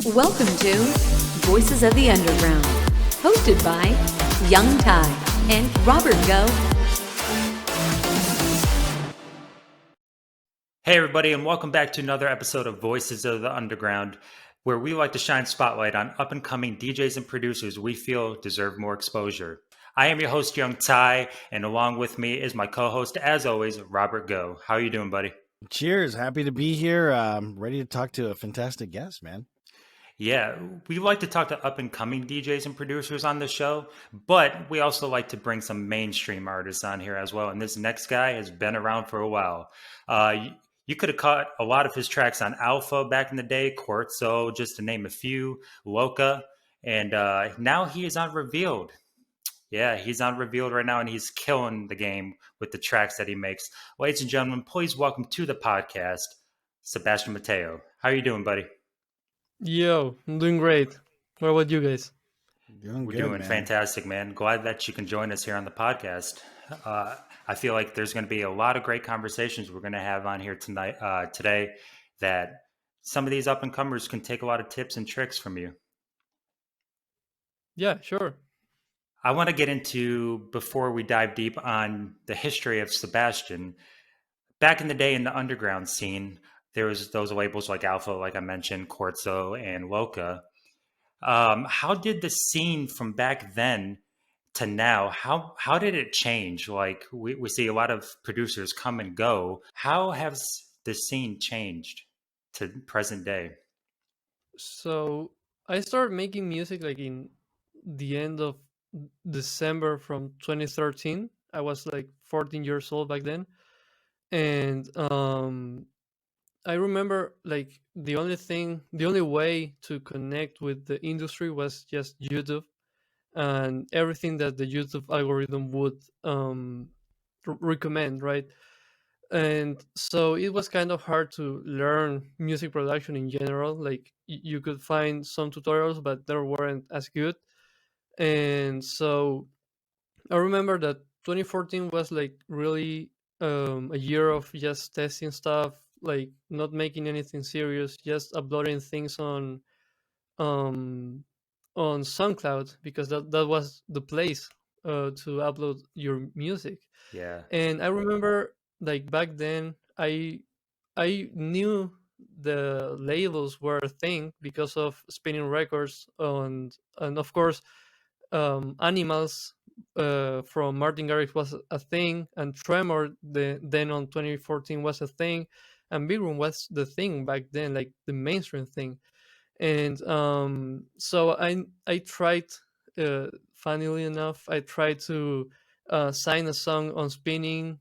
Welcome to Voices of the Underground, hosted by Young Ty and Robert Go. Hey everybody, and welcome back to another episode of Voices of the Underground, where we like to shine spotlight on up-and-coming DJs and producers we feel deserve more exposure. I am your host, Young Ty, and along with me is my co-host, as always, Robert Go. How are you doing, buddy? Cheers. Happy to be here. Ready to talk to a fantastic guest, man. Yeah, we like to talk to up-and-coming DJs and producers on the show, but we also like to bring some mainstream artists on here as well. And this next guy has been around for a while. You could have caught a lot of his tracks on Alpha back in the day, Quartzo, just to name a few, Loca, and now he is on Revealed. Yeah, he's on Revealed right now, and he's killing the game with the tracks that he makes. Ladies and gentlemen, please welcome to the podcast, Sebastian Mateo. How are you doing, buddy? Yo, I'm doing great. What about you guys? We're doing man. fantastic, man. Glad that you can join us here on the podcast. I feel like there's going to be a lot of great conversations we're going to have on here today. That some of these up and comers can take a lot of tips and tricks from you. Yeah, sure. I want to get into, before we dive deep on the history of Sebastian. Back in the day in the underground scene, there was those labels like Alpha, like I mentioned, Quartzo, and Loca. How did the scene from back then to now, how did it change? Like we see a lot of producers come and go. How has the scene changed to present day? So I started making music like in the end of December from 2013. I was like 14 years old back then. And I remember like the only way to connect with the industry was just YouTube and everything that the YouTube algorithm would recommend, right? And so it was kind of hard to learn music production in general. Like you could find some tutorials, but they weren't as good. And so I remember that 2014 was like really a year of just testing stuff, like not making anything serious, just uploading things um, on SoundCloud because that was the place to upload your music. Yeah, And I remember like back then I knew the labels were a thing because of spinning records and of course Animals from Martin Garrix was a thing, and Tremor then on 2014 was a thing, and Big Room was the thing back then, like the mainstream thing. And so I tried, funnily enough, I tried to sign a song on spinning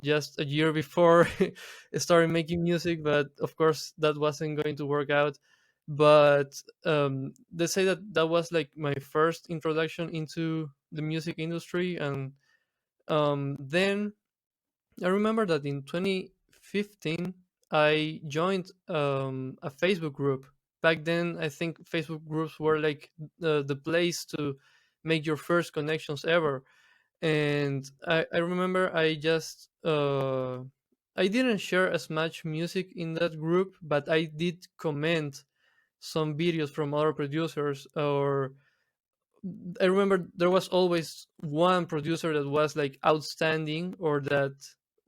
just a year before I started making music, but of course that wasn't going to work out. But they say that that was like my first introduction into the music industry, and then I remember that in 2015 I joined a Facebook group. Back then, I think Facebook groups were like the place to make your first connections ever. And I remember I didn't share as much music in that group, but I did comment some videos from other producers. Or I remember there was always one producer that was like outstanding, or that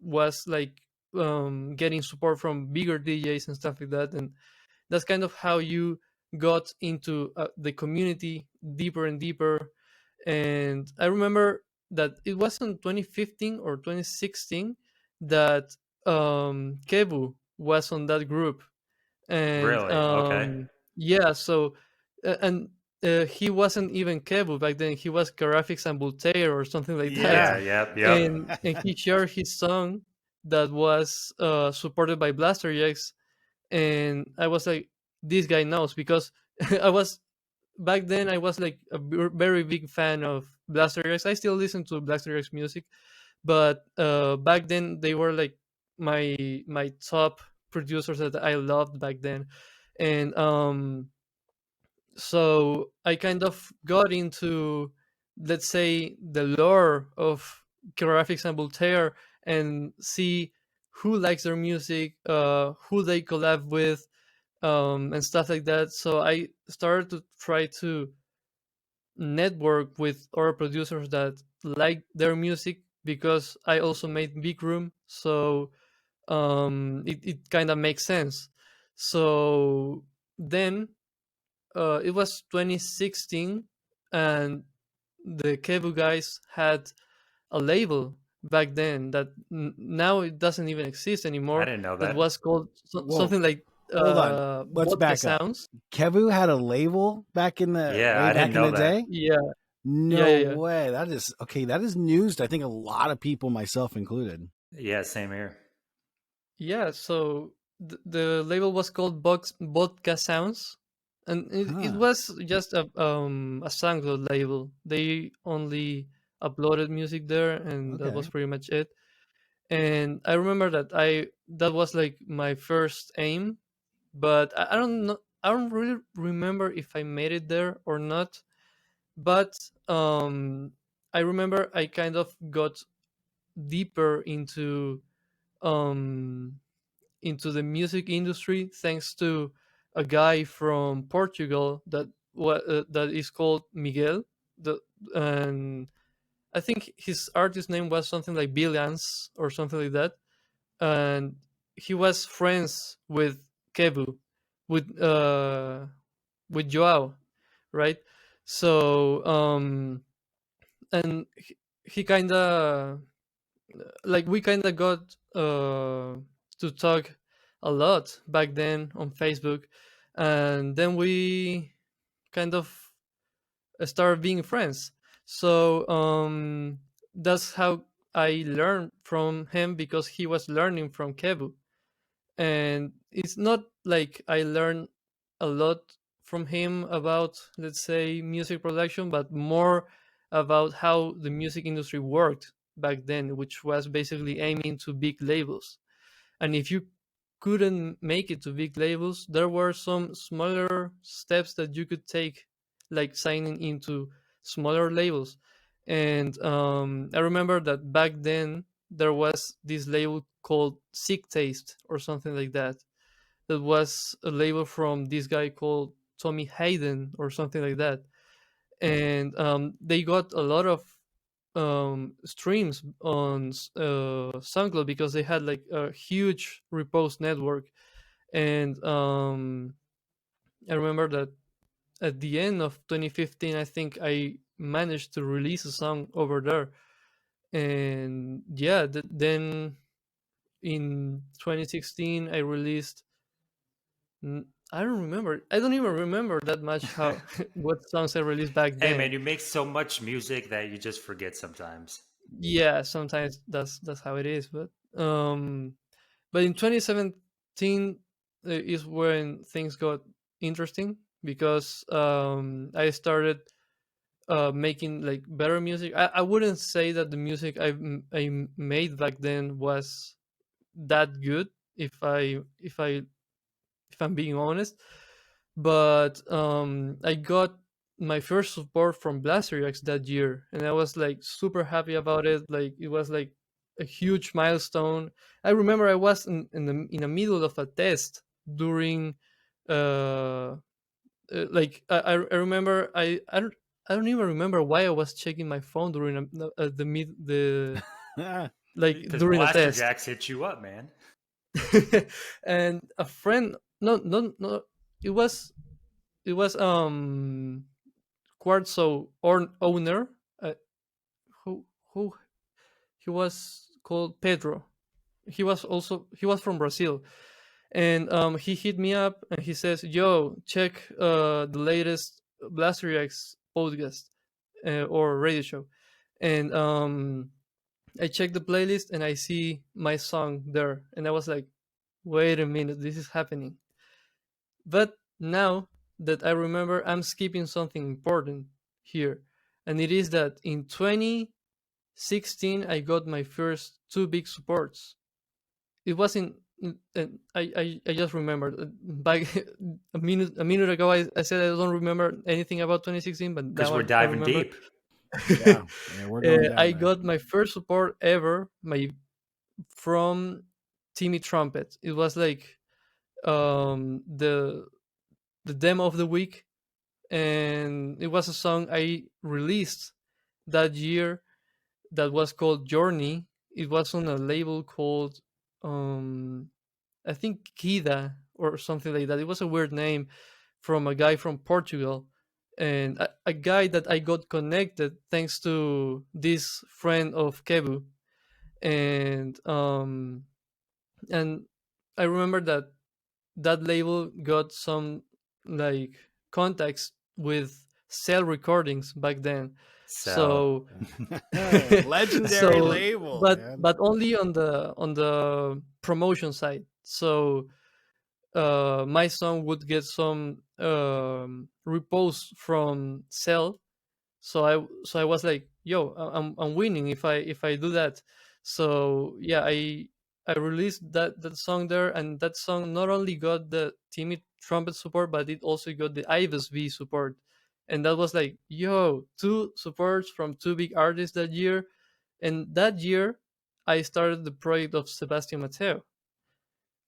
was like getting support from bigger DJs and stuff like that. And that's kind of how you got into the community deeper and deeper. And I remember that it was in 2015 or 2016 that Kevu was on that group. And really? Okay. yeah, so and he wasn't even Kevu back then. He was Graphics and Voltaire or something like that. Yeah. Yep. And he shared his song that was supported by Blaster Jacks. And I was like, this guy knows, because I was back then I was like a very big fan of Blaster Jacks. I still listen to Blaster Jacks music, but back then they were like my top producers that I loved back then. And so I kind of got into, let's say, the lore of Graphics and Voltaire, and see who likes their music, who they collab with, and stuff like that. So I started to try to network with other producers that like their music, because I also made Big Room. So it kind of makes sense. So then it was 2016, and the Kebu guys had a label back then that now it doesn't even exist I anymore. didn't know That that. was called Whoa, something like hold on. Let's Vodka back up. Sounds. Kevu had a label back in the Yeah, way I back didn't in know the that. day. Yeah, yeah, No yeah, yeah. way. That is okay. That is news to I think a lot of people, myself included. Yeah, same here. Yeah, so the label was called Vodka Sounds, and it Huh. was just a SoundCloud label. They only uploaded music there, and that was Okay. pretty much it. And I remember that that was like my first aim, but I don't know. I don't really remember if I made it there or not. But I remember I kind of got deeper um into the music industry thanks to a guy from Portugal that is called Miguel. The and I think his artist name was something like Billions or something like that, and he was friends with Kevu, with Joao, right? So and he kind of like we kind of got to talk a lot back then on Facebook, and then we kind of started being friends. So that's how I learned from him, because he was learning from Kevu. And it's not like I learned a lot from him about, let's say, music production, but more about how the music industry worked back then, which was basically aiming to big labels. And if you couldn't make it to big labels, there were some smaller steps that you could take, like signing into smaller labels. And I remember that back then there was this label called Sick Taste or something like that. That was a label from this guy called Tommy Hayden or something like that. And they got a lot of streams on SoundCloud because they had like a huge repost network. And I remember that at the end of 2015, I think I managed to release a song over there. And yeah, then in 2016, I released. I don't remember. I don't even remember that much how what songs I released back Hey man, then. you make so much music that you just forget sometimes. Yeah, sometimes that's how it is. But in 2017 is when things got interesting, because I started making like better music. I wouldn't say that the music I made back then was that good, if I'm being honest. But I got my first support from Blaster X that year, and I was like super happy about it. Like it was like a huge milestone. I remember I was in the middle of a test during like I remember I don't even remember why I was checking my phone during the mid the like Because during a Blaster test. Jacks hit you up, man. And a friend, no, it was it was Quartzo owner, uh, who he was called Pedro. He was from Brazil, and he hit me up and he says, "Yo, check the latest Blaster X podcast or radio show," and I checked the playlist and I see my song there, and I was like, "Wait a minute, this is happening." But now that I remember, I'm skipping something important here, and it is that in 2016 I got my first two big supports. It wasn't. I just remembered back a minute ago. I said I don't remember anything about 2016, but Because now we're I diving remember. deep. Yeah. Yeah, we're going I down there. got my first support ever, from Timmy Trumpet. It was like the demo of the week, and it was a song I released that year that was called Journey. It was on a label called um, I think Kida or something like that. It was a weird name from a guy from Portugal, and a guy that I got connected thanks to this friend of Kebu, and and I remember that that label got some like contacts with Cell Recordings back then. So, So Legendary so label, but man. only on the promotion side. So my song would get some repost from Cell. So I was like, yo, I'm winning if I do that. So yeah, I released that song there, and that song not only got the Timmy trumpet support, but it also got the Ibis V support. And that was like, yo, two supports from two big artists that year. And that year I started the project of Sebastian Mateo,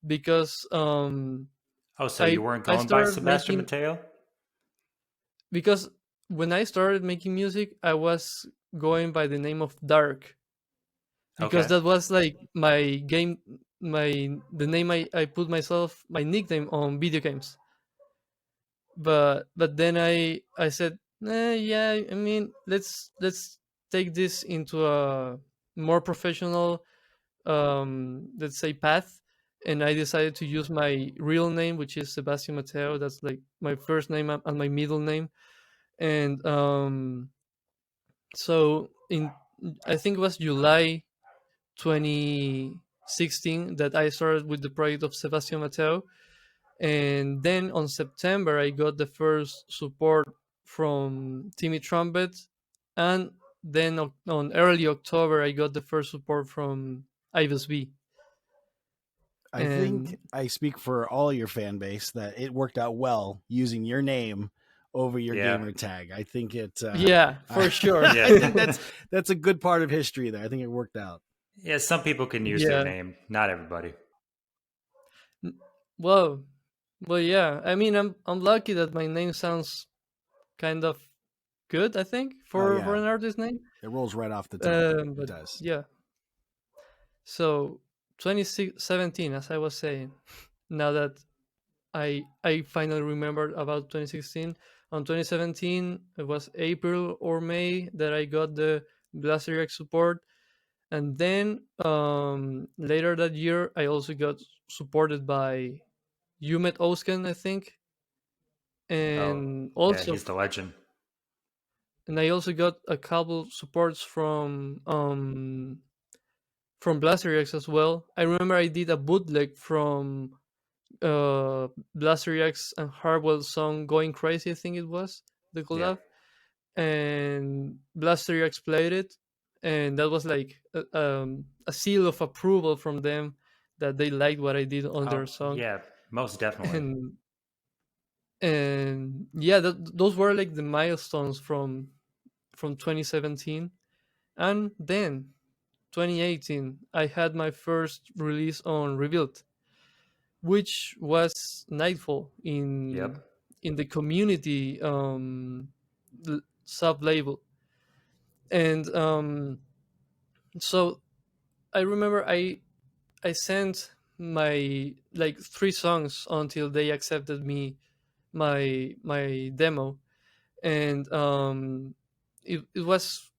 because oh, so you I weren't I going by started Sebastian making Mateo? because when I started making music, I was going by the name of Dark, because Okay. that was like my game, the name I put myself, my nickname on video games. But then I said, yeah, I mean, let's take this into a more professional, let's say, path. And I decided to use my real name, which is Sebastian Mateo. That's like my first name and my middle name. And so in, I think it was July 2016 that I started with the project of Sebastian Mateo. And then on September, I got the first support from Timmy Trumpet. And then on early October, I got the first support from Ibis B. I think And I speak for all your fan base that it worked out well using your name over your Yeah. gamer tag. I think it. yeah, for sure. I Yeah. think that's a good part of history there. I think it worked out. Yeah, some people can use their Yeah. name, not everybody. Well, yeah. I mean, I'm lucky that my name sounds kind of good, I think, Oh for yeah, an artist name. it rolls right off the tongue. It But does. yeah, so 2017, as I was saying, now that I finally remembered about 2016. On 2017, it was April or May that I got the Blaster X support, and then later that year I also got supported by Yumet Osken, I think, Oh, and yeah, also he's the legend. and I also got a couple supports from Blaster X as well. I remember I did a bootleg from Blaster X and Hardwell's song "Going Crazy." I think it was the Yeah. collab, and Blaster X played it, and that was like a seal of approval from them that they liked what I did on Oh, their song. yeah, most definitely. and yeah, those were like the milestones from 2017. And then 2018, I had my first release on Rebuild, which was Nightfall Yep. in the community sub label. And so I remember I sent my like three songs until they accepted me my demo. And it was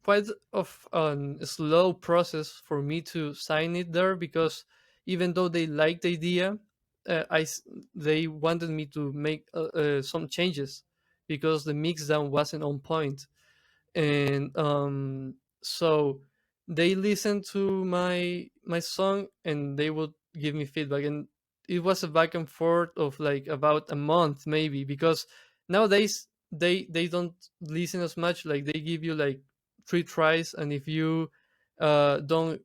quite of a slow process for me to sign it there, because even though they liked the idea, they wanted me to make some changes because the mix down wasn't on point. And so they listened to my song and they would give me feedback, and it was a back and forth of like about a month maybe, because nowadays they don't listen as much. Like they give you like three tries, and if you don't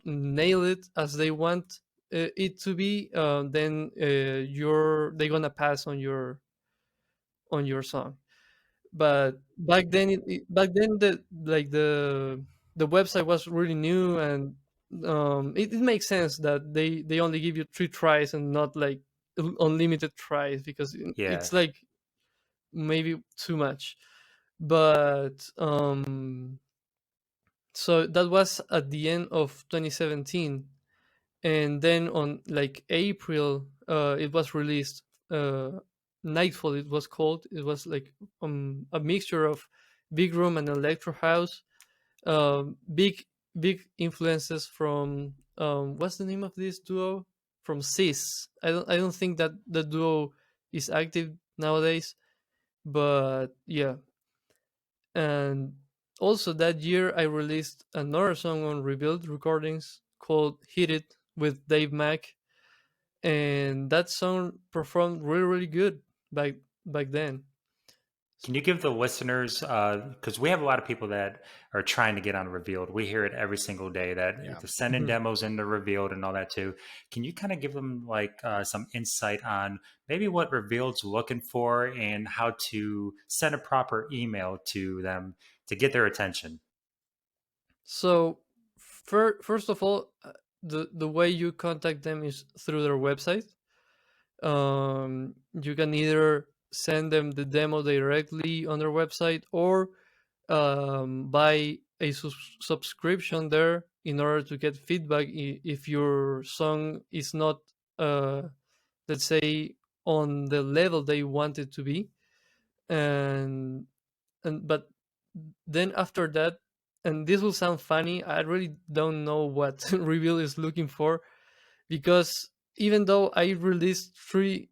nail it as they want it to be, then they're gonna pass on your song. But back then, back then the website was really new, and it makes sense that they only give you 3 tries and not like unlimited tries, because Yeah. it's like maybe too much. But so that was at the end of 2017, and then on like April, it was released. Nightfall, it was called. It was like a mixture of big room and electro house. Big influences from what's the name of this duo? From Cis. I don't think that the duo is active nowadays, but yeah. And also that year I released another song on Rebuild Recordings called Hit It with Dave Mack, and that song performed really really good back then. Can you give the listeners, because we have a lot of people that are trying to get on Revealed. We hear it every single day that Yeah. to send in Mhm. demos into Revealed and all that too. Can you kind of give them like some insight on maybe what Revealed's looking for and how to send a proper email to them to get their attention? So first of all, the way you contact them is through their website. You can either send them the demo directly on their website, or buy a subscription there in order to get feedback if your song is not, uh, let's say, on the level they want it to be. And and but then after that, and this will sound funny, I really don't know what Reveal is looking for, because even though I released three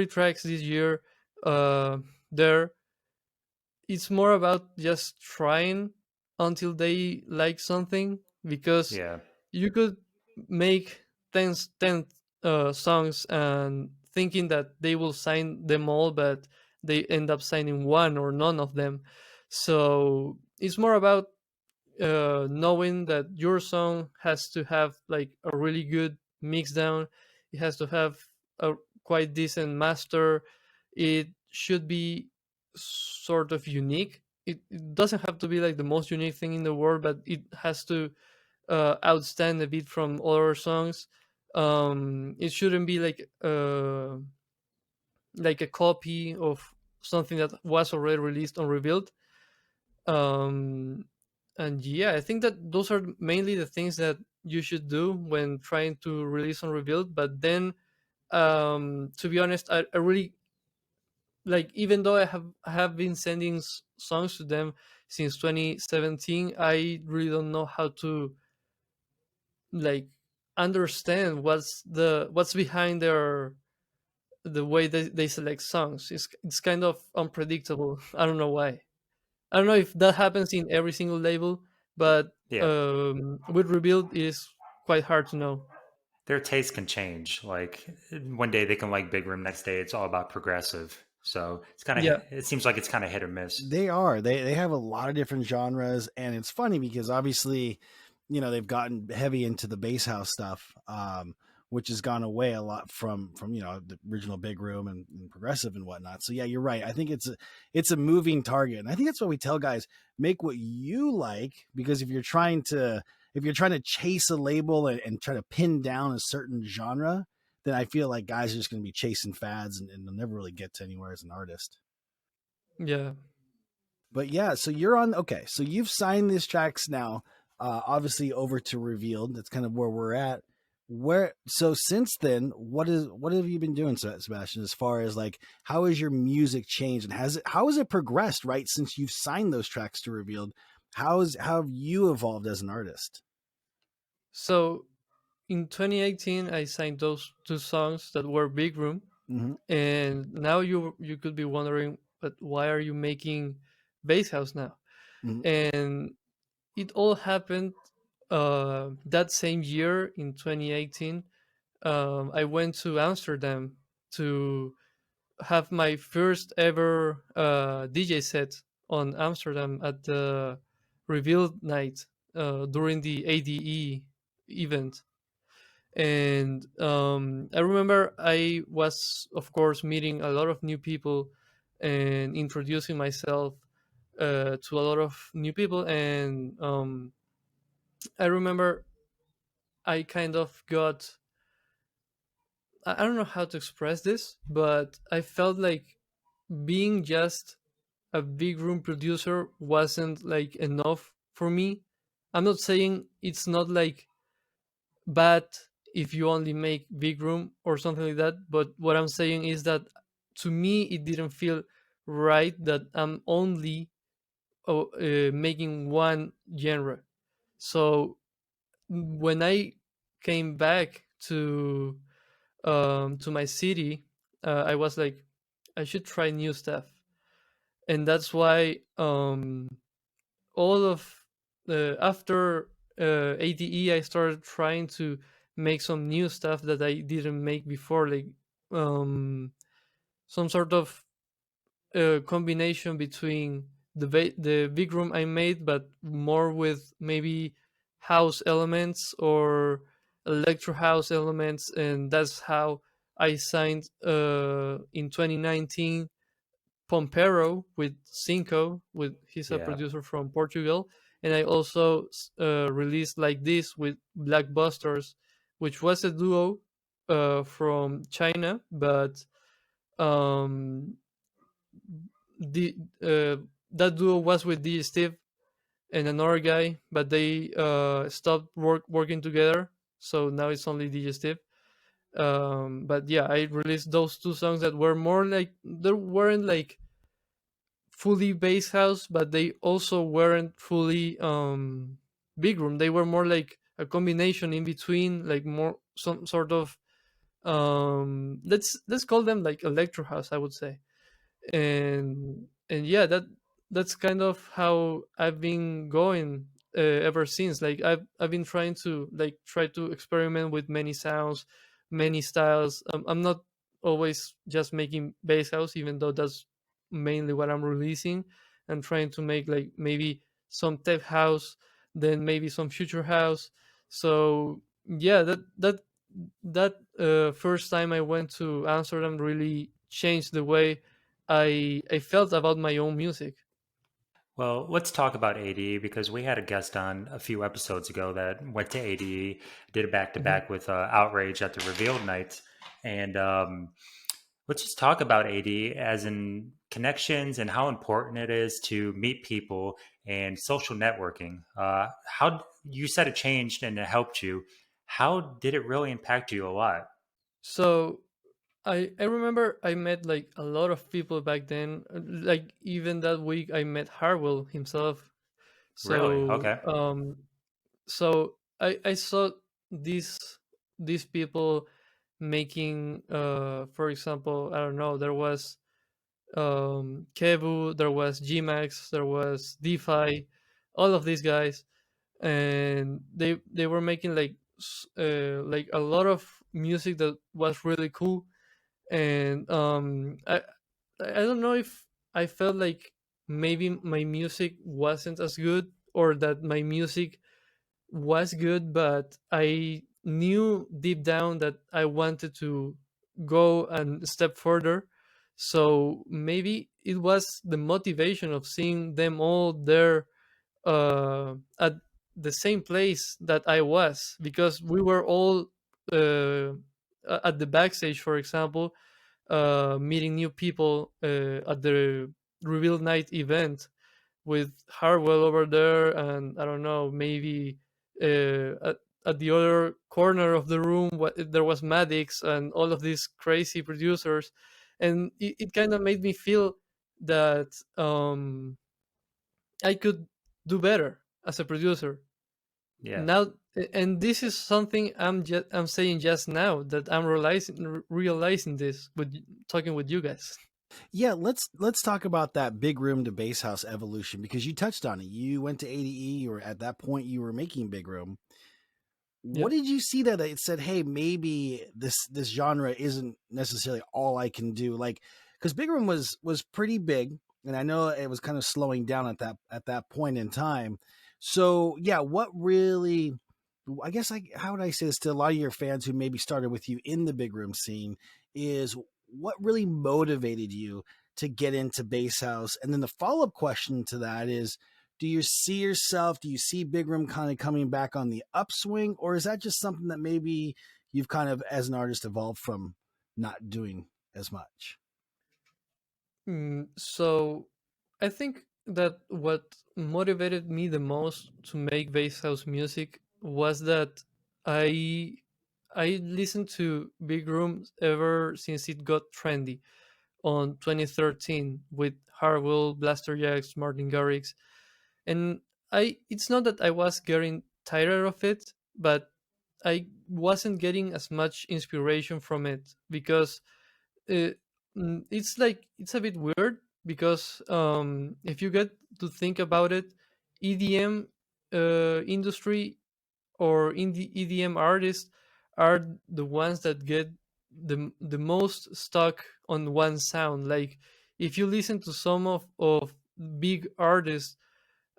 tracks this year, uh, there, it's more about just trying until they like something, because Yeah. you could make 10 songs and thinking that they will sign them all, but they end up signing one or none of them. So it's more about knowing that your song has to have like a really good mix down. It has to have a quite decent master. It should be sort of unique. It doesn't have to be like the most unique thing in the world, but it has to outstand a bit from other songs. It shouldn't be like a copy of something that was already released on Rebuild. um and yeah, I think that those are mainly the things that you should do when trying to release on Rebuild. But then, to be honest, I really like, even though I have been sending songs to them since 2017, I really don't know how to like understand what's behind the way they select songs. It's kind of unpredictable. I don't know why. I don't know if that happens in every single label, but Yeah. with Rebuild, it is quite hard to know. Their taste can change. Like one day they can like big room, next day it's all about progressive. So it's kind of Yeah, it seems like it's kind of hit or miss. They are. They have a lot of different genres, and it's funny because obviously, they've gotten heavy into the bass house stuff, which has gone away a lot from the original big room and progressive and whatnot. So yeah, you're right. I think it's a moving target, and I think that's what we tell guys: make what you like, because if you're trying to chase a label and try to pin down a certain genre, then I feel like guys are just going to be chasing fads and they'll never really get to anywhere as an artist. yeah. But yeah, so you're on. Okay, so you've signed these tracks now, obviously over to Revealed. That's kind of where we're at. Where so since then, what have you been doing, Sebastian? As far as like, how has your music changed, and how has it progressed? Right, since you've signed those tracks to Revealed, how have you evolved as an artist? So in 2018, I signed those two songs that were big room, Mm-hmm. and now you could be wondering, but why are you making bass house now? Mm-hmm. And it all happened that same year in 2018. I went to Amsterdam to have my first ever DJ set on Amsterdam at the Revealed night during the ADE event. And I remember I was, of course, meeting a lot of new people and introducing myself to a lot of new people. And I remember I kind of got, I don't know how to express this, but I felt like being just a big room producer wasn't like enough for me. I'm not saying it's not like bad if you only make big room or something like that, but what I'm saying is that to me it didn't feel right that I'm only making one genre. So when I came back to my city, I was like, I should try new stuff, and that's why all of after ADE, I started trying to make some new stuff that I didn't make before, like um, some sort of combination between the big room I made, but more with maybe house elements or electro house elements, and that's how I signed in 2019 Pompero with Cinco. With he's a Yeah. producer from Portugal, and I also released like this with Blackbusters, which was a duo from China, but um, the that duo was with DJ Steve and another guy, but they stopped working together. So now it's only DJ Steve. But yeah, I released those two songs that were more like they weren't like fully bass house, but they also weren't fully big room. They were more like a combination in between, like more some sort of let's call them like electro house, I would say. And yeah, that's kind of how I've been going ever since. Like I've been trying to like try to experiment with many sounds, many styles. I'm not always just making bass house, even though that's mainly what I'm releasing. And trying to make like maybe some tech house, then maybe some future house. So yeah, that first time I went to Amsterdam really changed the way I felt about my own music. Well, let's talk about ADE because we had a guest on a few episodes ago that went to ADE, did a back to Mhm. back with Outrage at the Revealed Night. And let's just talk about ADE as in connections and how important it is to meet people and social networking. How you said it changed and it helped you. How did it really impact you a lot? So I remember I met like a lot of people back then. Like even that week I met Harwell himself. Really? So Okay. I saw these these people making for example, I don't know, there was Kevu, there was Gmax, there was DeFi, all of these guys, and they were making like a lot of music that was really cool. And I don't know if I felt like maybe my music wasn't as good or that my music was good, but I knew deep down that I wanted to go and step further. So maybe it was the motivation of seeing them all there at the same place that I was, because we were all at the backstage, for example, meeting new people at the reveal night event with Harwell over there, and I don't know, maybe at the other corner of the room, there was Maddox and all of these crazy producers, and it kind of made me feel that I could do better as a producer Yeah. now. And this is something I'm saying just now that I'm realizing this with talking with you guys. Yeah, let's talk about that big room to base house evolution because you touched on it. You went to ADE, or at that point you were making big room. Yeah. What did you see that it said, "Hey, maybe this genre isn't necessarily all I can do"? Like, because big room was pretty big, and I know it was kind of slowing down at that point in time. So yeah, what really? I guess how would I say this to a lot of your fans who maybe started with you in the big room scene is what really motivated you to get into bass house? And then the follow up question to that is, do you see yourself? Do you see Big Room kind of coming back on the upswing, or is that just something that maybe you've kind of, as an artist, evolved from not doing as much? So I think that what motivated me the most to make bass house music was that I I listened to Big Room ever since it got trendy on 2013 with Harwell, Blaster Jacks, Martin Garrix, and I it's not that I was getting tired of it, but I wasn't getting as much inspiration from it because uh, it's like it's a bit weird because if you get to think about it, EDM industry or indie EDM artists are the ones that get the most stuck on one sound. Like if you listen to some of big artists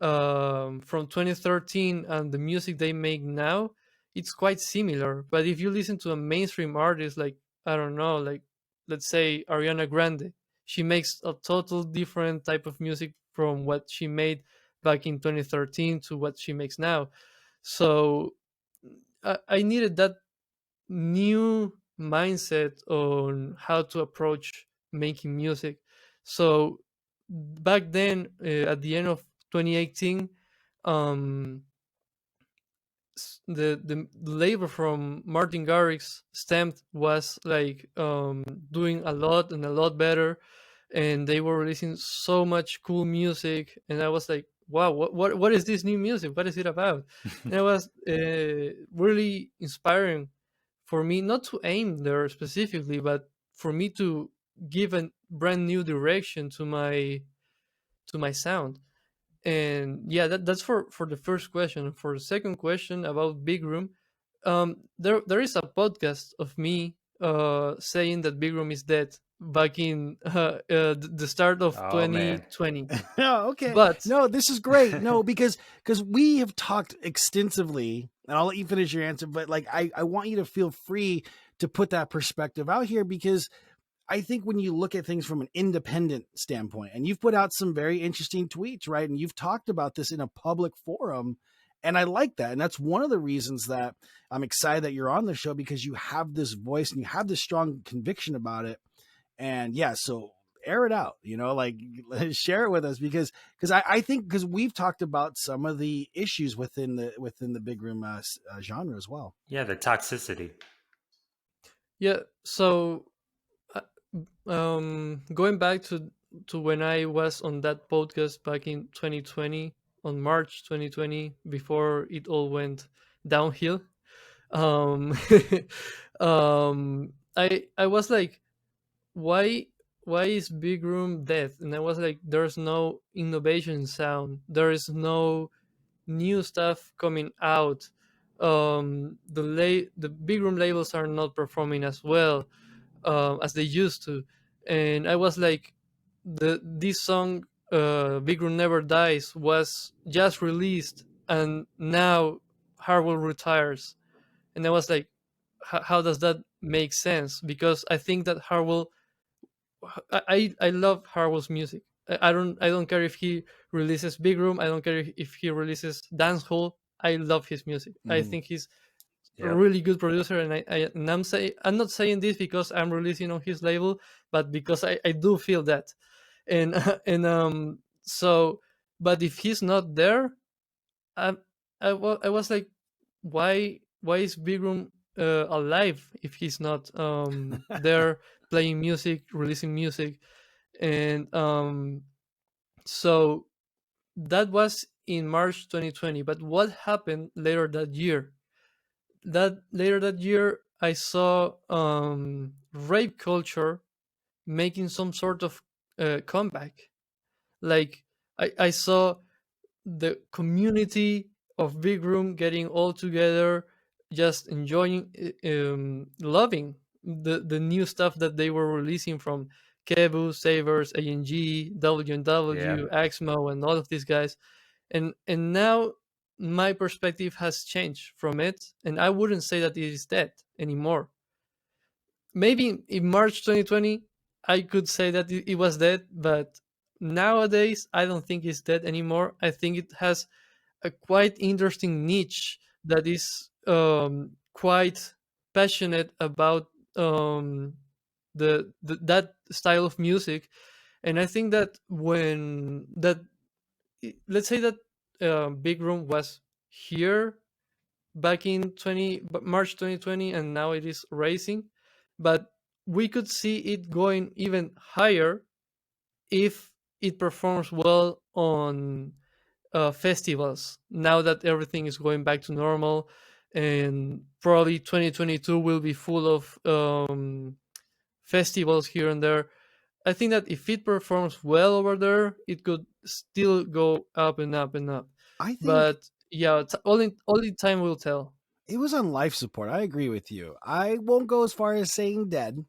from 2013 and the music they make now, it's quite similar. But if you listen to a mainstream artist like, I don't know, like let's say Ariana Grande, she makes a total different type of music from what she made back in 2013 to what she makes now. So I needed that new mindset on how to approach making music. So back then, at the end of 2018, um, the labor from Martin Garrix stamped was like doing a lot and a lot better, and they were releasing so much cool music, and I was like, wow, what is this new music? What is it about? And it was really inspiring for me not to aim there specifically, but for me to give a brand new direction to my sound. And yeah, that's for the first question. For the second question about Big Room, there is a podcast of me saying that Big Room is dead back in the start of Oh man. 2020. Oh, okay. But No, this is great. No, because we have talked extensively, and I'll let you finish your answer, but like I want you to feel free to put that perspective out here, because I think when you look at things from an independent standpoint, and you've put out some very interesting tweets, right? And you've talked about this in a public forum. And I like that. And that's one of the reasons that I'm excited that you're on the show, because you have this voice and you have this strong conviction about it. And yeah, so air it out, like share it with us, because I think, because we've talked about some of the issues within the Big Room genre as well. Yeah, the toxicity. yeah, so uh, going back to when I was on that podcast back in 2020, on March 2020, before it all went downhill. um I was like, why is Big Room dead? And I was like, there's no innovation sound, there is no new stuff coming out. The Big Room labels are not performing as well as they used to. And I was like, this song, Big Room Never Dies, was just released, and now Harwell retires. And I was like, how does that make sense? Because I think that Harwell, I love Harwell's music. I don't care if he releases Big Room. I don't care if he releases Dancehall. I love his music. I Mhm. think he's a Yep. really good producer, and I'm not saying this because I'm releasing on his label, but because I do feel that. And and so, but if he's not there, I I was like, why is Big Room alive if he's not there playing music, releasing music? And so that was in March 2020. But what happened later that year? That later that year, I saw rape culture making some sort of comeback. Like I saw the community of Big Room getting all together, just enjoying, loving the new stuff that they were releasing from Kebu, Savers, ANG, W&W, Yeah. Axmo, and all of these guys. And now my perspective has changed from it, and I wouldn't say that it is dead anymore. Maybe in March 2020 I could say that it was dead, but nowadays I don't think it's dead anymore. I think it has a quite interesting niche that is quite passionate about that style of music. And I think that when that let's say that Big Room was here back in March 2020, and now it is raising, but we could see it going even higher if it performs well on festivals, now that everything is going back to normal. And probably 2022 will be full of festivals here and there. I think that if it performs well over there, it could still go up and up and up. I think But yeah, only time will tell. it was on life support. I agree with you. I won't go as far as saying dead,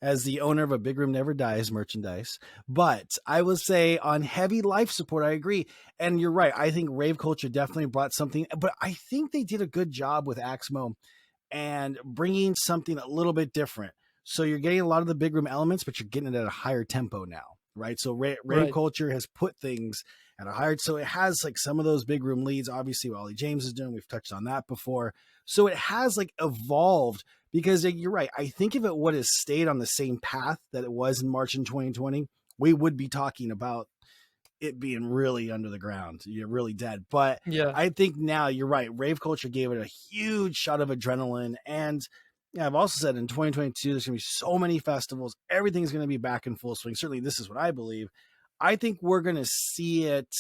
as the owner of a Big Room Never Dies merchandise, but I will say on heavy life support, I agree. And you're right. I think rave culture definitely brought something, but I think they did a good job with Axmo and bringing something a little bit different. So you're getting a lot of the big room elements, but you're getting it at a higher tempo now, right? So rave Right. culture has put things at a higher, so it has like some of those big room leads. Obviously, what Ollie James is doing, we've touched on that before. So it has like evolved because you're right. I think if it would have stayed on the same path that it was in March in 2020, we would be talking about it being really under the ground. You're really dead. But Yeah. I think now you're right. Rave culture gave it a huge shot of adrenaline. And yeah, I've also said in 2022, there's going to be so many festivals. Everything's going to be back in full swing. Certainly, this is what I believe. I think we're going to see it.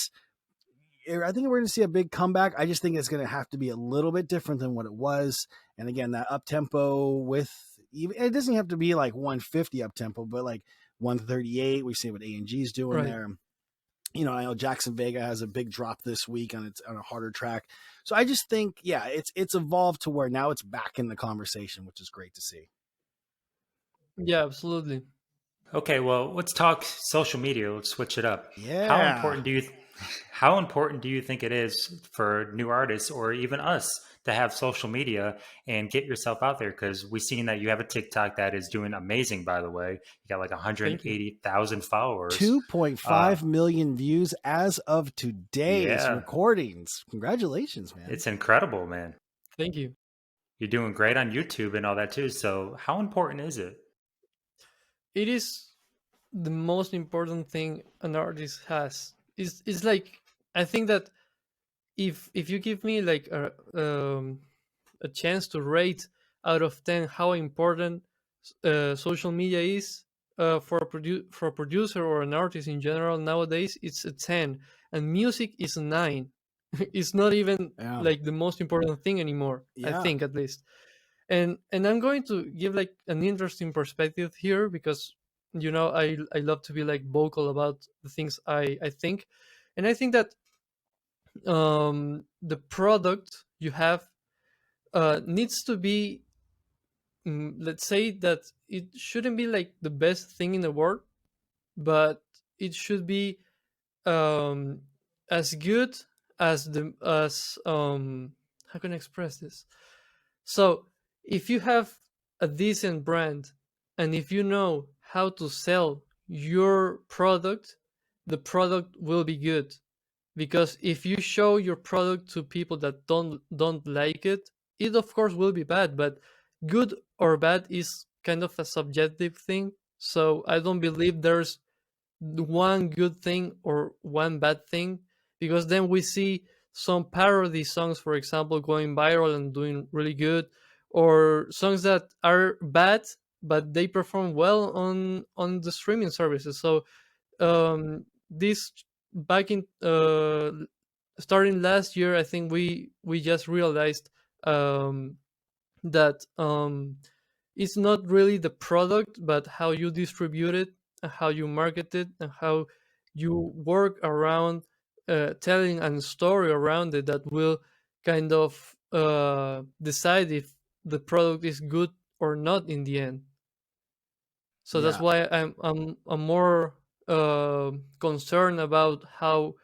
I think we're going to see a big comeback. I just think it's going to have to be a little bit different than what it was. And again, that up tempo with even it doesn't have to be like 150 up tempo, but like 138. We see what A&G is doing Right. there. You know, I know Jackson Vega has a big drop this week on a harder track. So I just think, yeah, it's evolved to where now it's back in the conversation, which is great to see. Yeah, absolutely. Okay, well, let's talk social media. Let's switch it up. How Yeah. important do you how important do you think it is for new artists or even us to have social media and get yourself out there? Because we've seen that you have a TikTok that is doing amazing, by the way. You got like Thank you. 180,000 followers. 2.5 million views as of today's Yeah, recordings. Congratulations, man. it's incredible, man. Thank you. You're doing great on YouTube and all that too. So, how important is it? It is the most important thing an artist has. Is like, I think that if you give me like a chance to rate out of 10 how important social media is for a producer or an artist in general nowadays, it's a 10. And music is a 9. It's not even Yeah. like the most important thing anymore, I Yeah. think, at least. And I'm going to give like an interesting perspective here, because I love to be like vocal about the things I think. And I think that the product you have needs to be, let's say that it shouldn't be like the best thing in the world, but it should be um, as good as how can I express this? So if you have a decent brand, and if you know how to sell your product, the product will be good. Because if you show your product to people that don't like it, it of course will be bad. But good or bad is kind of a subjective thing. So I don't believe there's one good thing or one bad thing, because then we see some parody songs, for example, going viral and doing really good, or songs that are bad but they perform well on the streaming services. So this back in starting last year, I think we just realized um, that it's not really the product, but how you distribute it, and how you market it, and how you work around telling a story around it that will kind of decide if the product is good or not in the end. So that's Yeah. why I'm more concerned about how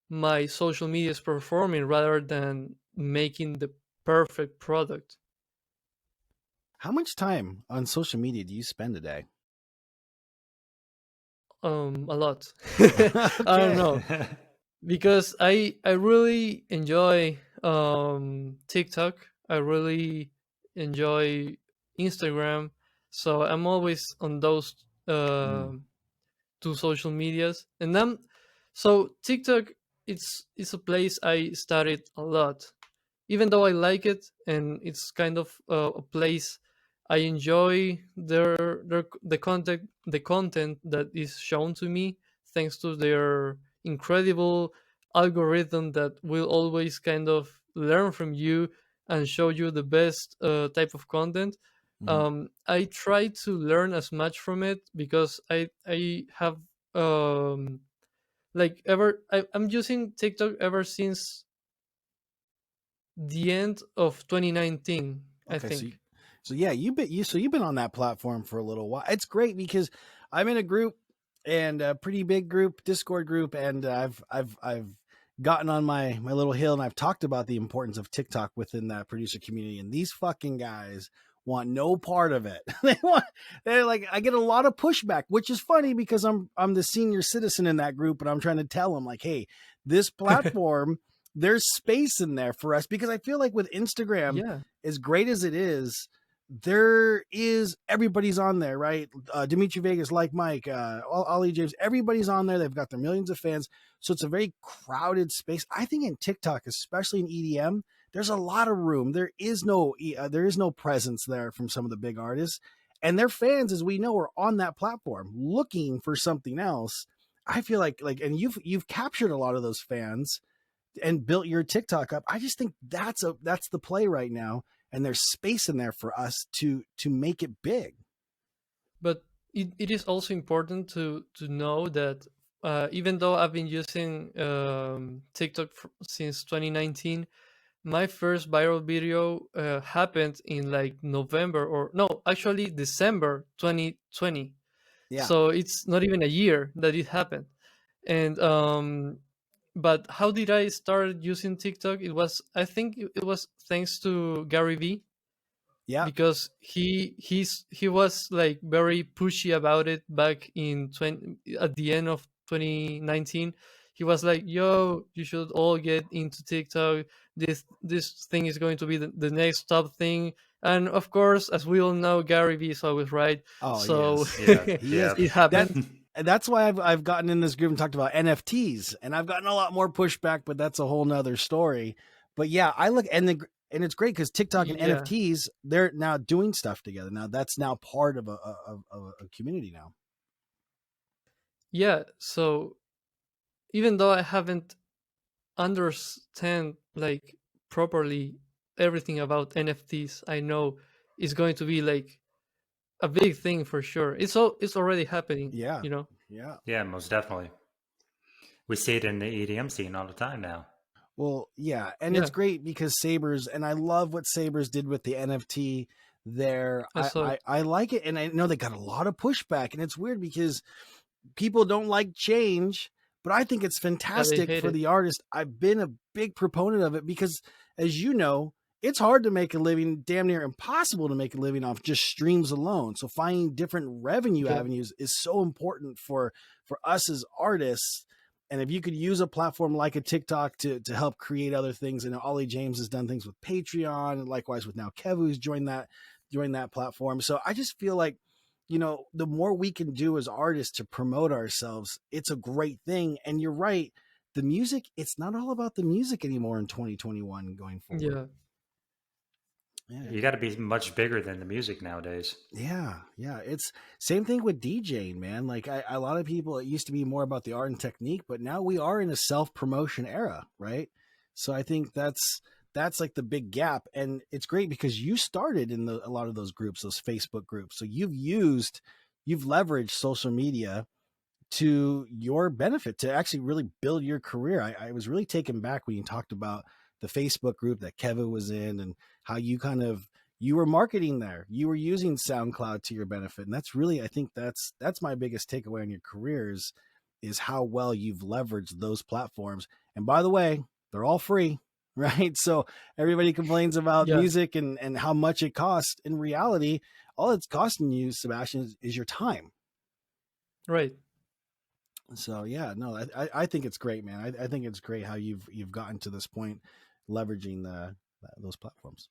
my social media is performing rather than making the perfect product. How much time on social media do you spend a day? a lot. I don't Okay. know, because I really enjoy TikTok. I really enjoy Instagram. So I'm always on those Mm. two social medias, and then so TikTok, it's a place I studied a lot, even though I like it, and it's kind of a place I enjoy the content that is shown to me, thanks to their incredible algorithm that will always kind of learn from you and show you the best type of content. Mhm. I try to learn as much from it because I have like I'm using TikTok ever since the end of 2019, I Okay, think. so yeah, you've been on that platform for a little while. It's great because I'm in a group, and a pretty big group, Discord group, and I've gotten on my little hill, and I've talked about the importance of TikTok within that producer community, and these fucking guys want no part of it. They're like, I get a lot of pushback, which is funny because I'm the senior citizen in that group, and I'm trying to tell them like, hey, this platform, there's space in there for us, because I feel like with Instagram, Yeah, as great as it is, there is, everybody's on there, right? Dimitri Vegas, like Mike, Ollie James, everybody's on there. They've got their millions of fans, so it's a very crowded space. I think in TikTok, especially in EDM, there's a lot of room. There is no presence there from some of the big artists, and their fans, as we know, are on that platform looking for something else. I feel like, and you've captured a lot of those fans and built your TikTok up. I just think that's the play right now, and there's space in there for us to make it big. but it is also important to know that even though I've been using TikTok since 2019, my first viral video happened in like November, or no, actually December 2020. Yeah. So it's not even a year that it happened. And but how did I start using TikTok? It was, I think it was thanks to Gary V, Yeah. because he was like very pushy about it back in at the end of 2019. He was like, yo, you should all get into TikTok. This thing is going to be the next top thing. And of course, as we all know, Gary Vee is always right. Oh, he So is. Yeah, He is. yeah. it That happened. that's why I've gotten in this group and talked about NFTs, and I've gotten a lot more pushback, but that's a whole nother story. But yeah, I look, and it's great because TikTok and Yeah, NFTs, they're now doing stuff together. Now that's now part of a community now. yeah. So even though I haven't understand like properly everything about NFTs, I know it's going to be like a big thing for sure. It's already happening, Yeah. you know. Yeah. Yeah, most definitely. We see it in the EDM scene all the time now. Well, yeah, and it's Yeah, great because Sabers, and I love what Sabers did with the NFT there. I saw it. I like it, and I know they got a lot of pushback, and it's weird because people don't like change, but I think it's Yeah, they fantastic hate for it. the artist. I've been a big proponent of it because, as you know, it's hard to make a living, damn near impossible to make a living off just streams alone. So finding different revenue Yeah, avenues is so important for us as artists. And if you could use a platform like a TikTok to help create other things, and Ollie James has done things with Patreon, and likewise with now Kev, who's joined that platform. So I just feel like, the more we can do as artists to promote ourselves, it's a great thing. And you're right, the music, it's not all about the music anymore in 2021 going forward. yeah, Yeah. You got to be much bigger than the music nowadays. Yeah, yeah. It's same thing with DJing, man. Like a lot of people, it used to be more about the art and technique, but now we are in a self-promotion era, right? So I think that's like the big gap, and it's great because you started in a lot of those groups, those Facebook groups. So you've leveraged social media to your benefit to actually really build your career. I was really taken back when you talked about the Facebook group that Kevin was in, and how you were marketing there. You were using SoundCloud to your benefit. And that's really, I think that's my biggest takeaway on your careers, is how well you've leveraged those platforms. And by the way, they're all free, right? So everybody complains about yeah. music and how much it costs. In reality, all it's costing you, Sebastian, is your time. Right. So yeah, no, I think it's great, man. I think it's great how you've gotten to this point, leveraging those platforms.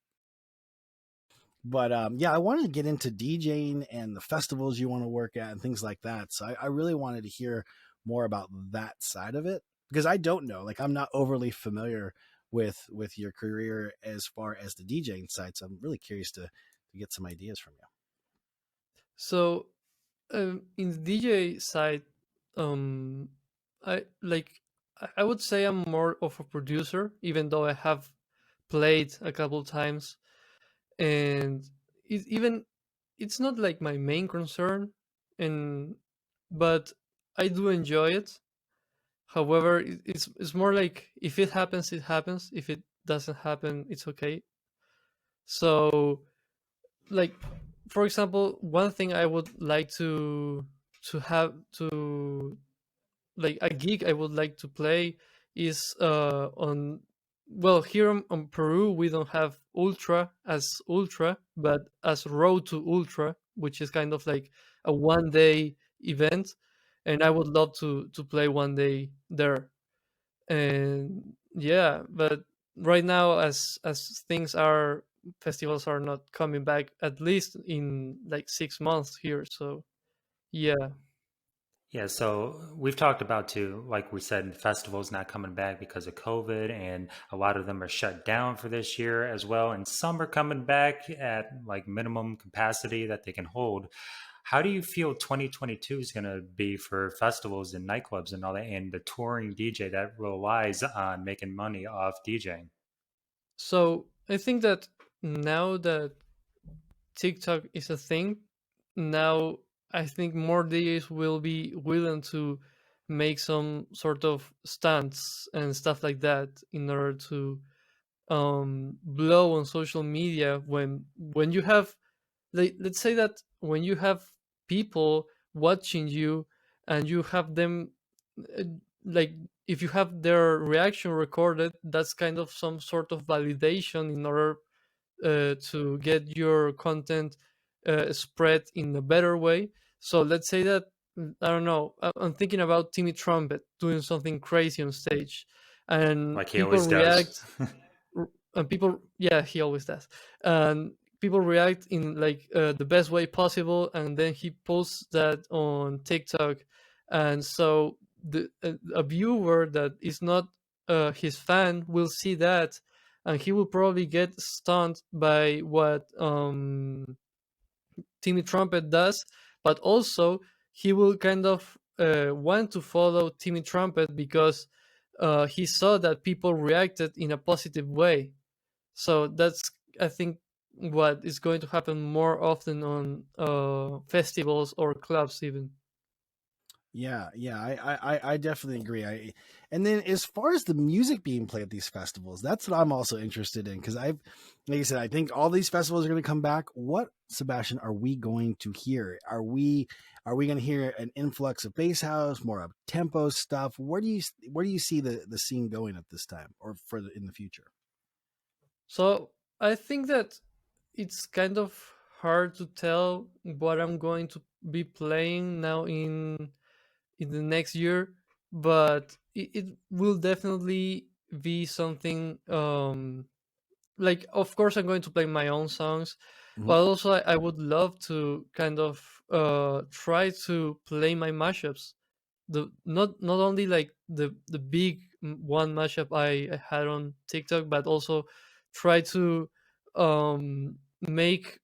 But yeah, I wanted to get into DJing and the festivals you want to work at and things like that. So I really wanted to hear more about that side of it because I don't know. Like I'm not overly familiar with your career as far as the DJing side. So I'm really curious to get some ideas from you. So in the DJ side, um, I like I would say I'm more of a producer, even though I have played a couple times, and even it's not like my main concern, and but I do enjoy it. However, it's more like if it happens, it happens. If it doesn't happen, it's okay. So, like for example, one thing I would like to have to like a gig I would like to play is on well here on Peru we don't have ultra but as road to ultra, which is kind of like a 1 day event, and I would love to play 1 day there. And yeah, but right now as things are, festivals are not coming back at least in like 6 months here, so yeah. Yeah, so we've talked about too, like we said, festivals not coming back because of COVID, and a lot of them are shut down for this year as well. And some are coming back at like minimum capacity that they can hold. How do you feel 2022 is going to be for festivals and nightclubs and all that, and the touring DJ that relies on making money off DJing? So I think that now that TikTok is a thing, now I think more DJs will be willing to make some sort of stunts and stuff like that in order to blow on social media when you have, like, let's say that when you have people watching you and you have them uh, like if you have their reaction recorded, that's kind of some sort of validation in order to get your content spread in a better way. So let's say that I don't know. I'm thinking about Timmy Trumpet doing something crazy on stage, and Like he people always does. react. And people, yeah, he always does. And people react in like the best way possible, and then he posts that on TikTok, and so a viewer that is not his fan will see that, and he will probably get stunned by what Timmy Trumpet does, but also he will kind of want to follow Timmy Trumpet because he saw that people reacted in a positive way. So that's, I think, what is going to happen more often on festivals or clubs even. Yeah, yeah, I definitely agree. And then as far as the music being played at these festivals, that's what I'm also interested in because like I said, I think all these festivals are going to come back. What, Sebastian, are we going to hear? Are we going to hear an influx of bass house, more up tempo stuff? Where do you see the scene going at this time or in the future? So I think that it's kind of hard to tell what I'm going to be playing now in the next year, but it will definitely be something like, of course I'm going to play my own songs, Mhm. but also I would love to kind of try to play my mashups, the not only like the big one mashup I had on TikTok, but also try to make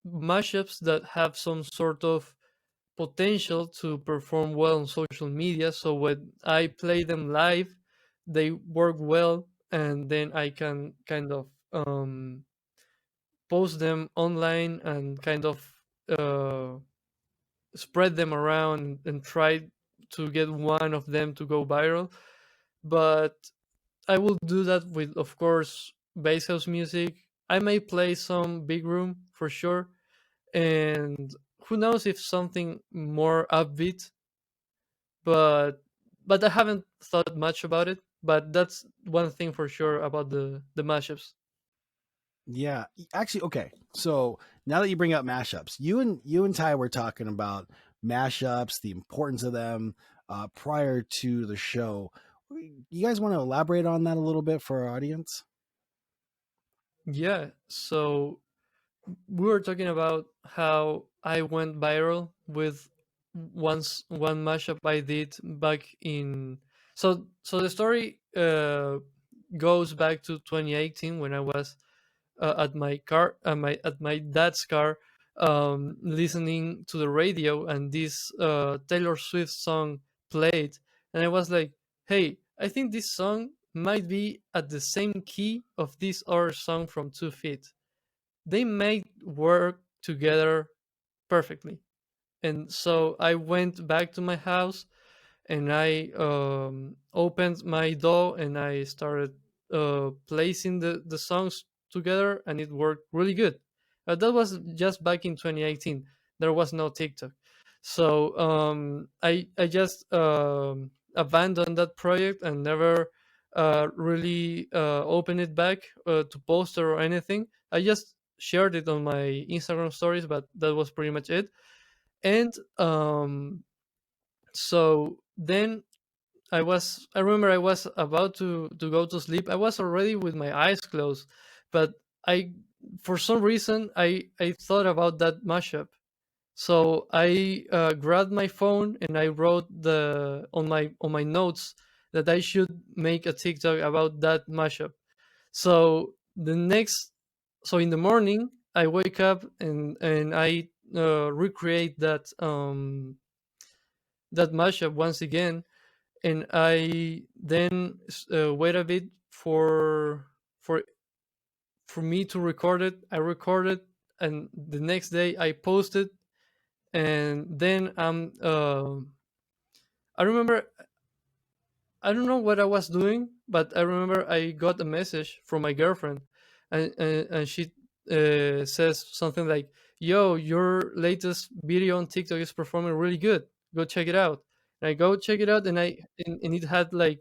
mashups that have some sort of potential to perform well on social media. So when I play them live, they work well, and then I can kind of post them online and kind of uh, spread them around and try to get one of them to go viral. But I will do that with, of course, bass house music. I may play some big room for sure, and who knows if something more upbeat, but I haven't thought much about it. But that's one thing for sure about the mashups. Yeah, actually, okay. So now that you bring up mashups, you and Ty were talking about mashups, the importance of them. prior to the show. You guys want to elaborate on that a little bit for our audience? Yeah. So we were talking about how I went viral with one mashup I did back in. So the story goes back to 2018 when I was at my dad's car, listening to the radio, and this Taylor Swift song played, and I was like, "Hey, I think this song might be at the same key of this other song from 2 Feet. They might work together perfectly." And so I went back to my house, and I opened my DAW, and I started placing the songs together, and it worked really good. That was just back in 2018. There was no TikTok, so I just abandoned that project and never really opened it back to poster or anything. I just shared it on my Instagram stories, but that was pretty much it. And so then I remember I was about to go to sleep. I was already with my eyes closed, but I for some reason I thought about that mashup. So I grabbed my phone and I wrote the on my notes that I should make a TikTok about that mashup. So the next so in the morning I wake up and I recreate that mashup once again, and I then wait a bit for for me to record it. I recorded, and the next day I posted, and then I remember I don't know what I was doing, but I remember I got a message from my girlfriend, and she says something like, "Yo, your latest video on TikTok is performing really good. Go check it out." And I go check it out, and it had like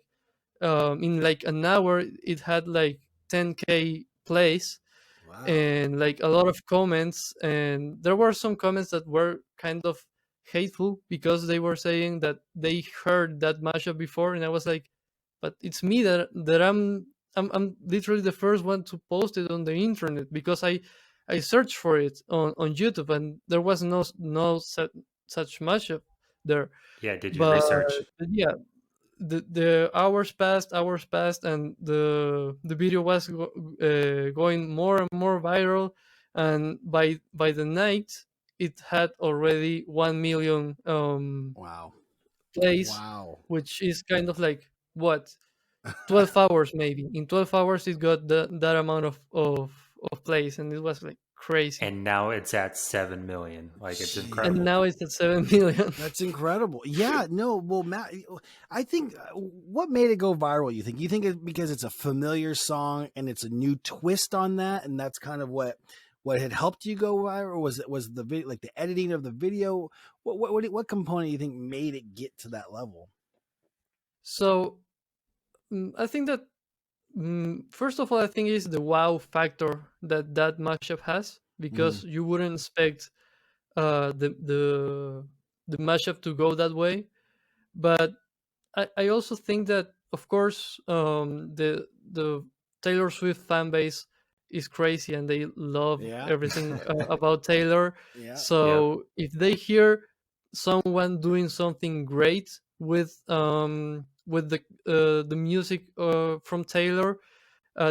in like an hour, it had like 10K plays Wow. and like a lot of comments, and there were some comments that were kind of hateful because they were saying that they heard that mashup before, and I was like, but it's me that I'm literally the first one to post it on the internet because I searched for it on YouTube, and there was no such mashup there. Yeah, did your but, research. but yeah, the hours passed, and the video was going more and more viral, and by the night it had already 1 million Wow. plays, Wow. which is kind of like what 12 hours. Maybe in 12 hours it got that amount of plays, and it was like crazy. And now it's at 7 million. Like, it's Jeez. And incredible. now it's at 7 million. That's incredible. Yeah, no, well, Matt, I think what made it go viral, you think it because it's a familiar song and it's a new twist on that, and that's kind of what had helped you go viral? Was the video, like the editing of the video? What component you think made it get to that level? So I think that first of all, I think it's the wow factor that mashup has, because you wouldn't expect the mashup to go that way. But I also think that, of course, the Taylor Swift fan base is crazy, and they love Yeah. everything about Taylor. Yeah. So if they hear someone doing something great with the music from Taylor,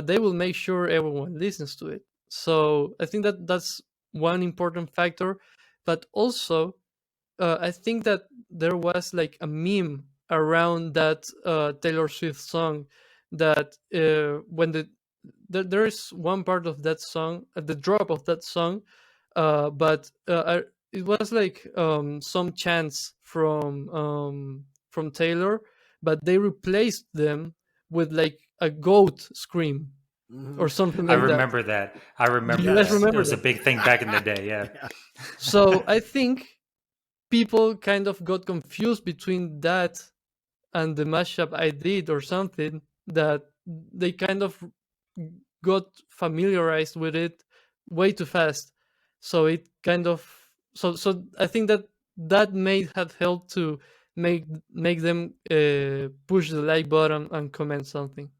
they will make sure everyone listens to it. So I think that that's one important factor. But also, I think that there was like a meme around that Taylor Swift song, that when there is one part of that song, the drop of that song, but it was like some chants from Taylor, but they replaced them with like a goat scream or something I like that. remember that. I remember You guys that. remember It was a that? big thing back in the day. Yeah. So I think people kind of got confused between that and the mashup I did or something, that they kind of got familiarized with it way too fast. So it kind of so I think that that may have helped to make them push the like button and comment something.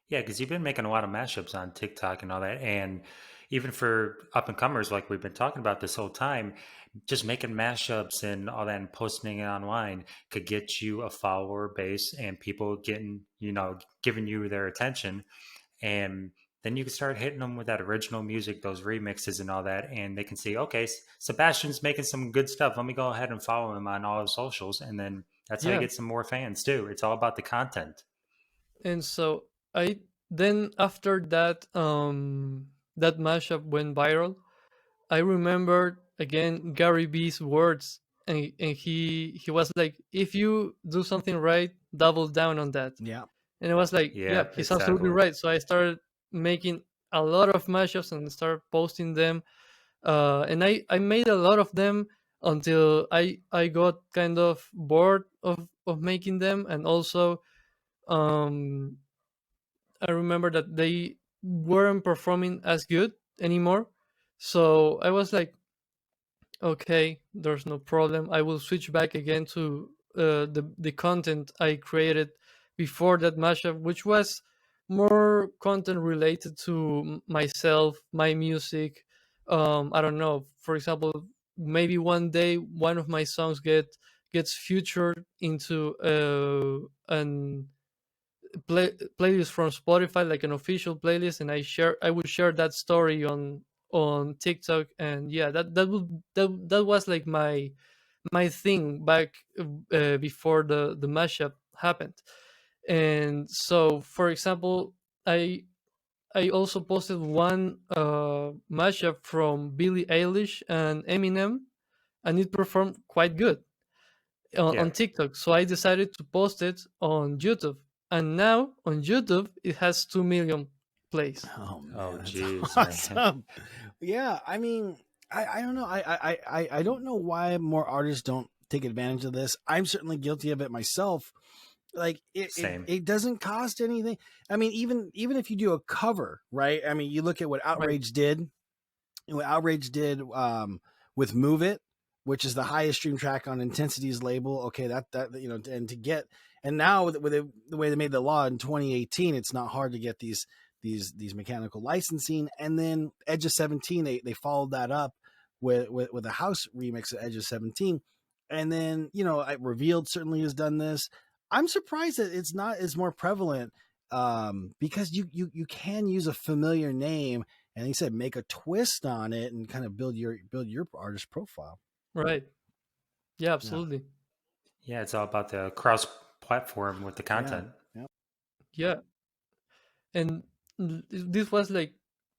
Yeah, because you've been making a lot of mashups on TikTok and all that, and even for up and comers, like we've been talking about this whole time, just making mashups and all that and posting it online could get you a follower base and people getting, giving you their attention, and then you can start hitting them with that original music, those remixes and all that, and they can see, okay, Sebastian's making some good stuff. Let me go ahead and follow him on all his socials, and then that's how you Yeah, get some more fans too. It's all about the content. and so I then after that that mashup went viral. I remembered again Gary V's words, and he was like, "If you do something right, double down on that." Yeah. And I was like, Yeah, "Yeah, he's absolutely exactly. right." So I started making a lot of mashups and started posting them, and I made a lot of them until I got kind of bored of making them, and also um, I remember that they weren't performing as good anymore. So I was like, okay, there's no problem. I will switch back again to the content I created before that mashup, which was more content related to myself, my music. I don't know. For example, maybe one day one of my songs gets featured into an playlist from Spotify, like an official playlist, and I would share that story on TikTok, and yeah, that was like my thing back before the mashup happened. And so, for example, I also posted one mashup from Billie Eilish and Eminem, and it performed quite good Yeah. on TikTok. So I decided to post it on YouTube. And now on YouTube, it has 2 million plays. Oh Oh, man, that's geez, man. awesome. Yeah, I mean, I don't know. I don't know why more artists don't take advantage of this. I'm certainly guilty of it myself. Like Same. it doesn't cost anything. I mean, even if you do a cover, right? I mean, you look at Right, what Outrage did with Move It, which is the highest stream track on Intensity's label. Okay, that and to get, and now with the way they made the law in 2018, it's not hard to get these mechanical licensing. And then Edge of 17, they followed that up with a house remix of Edge of 17. And then, Revealed certainly has done this. I'm surprised that it's not as more prevalent, because you can use a familiar name and he said make a twist on it and kind of build your artist profile. right. Yeah, Yeah, absolutely. Yeah, it's all about the cross platform with the yeah, content. yeah. Yeah. And this was like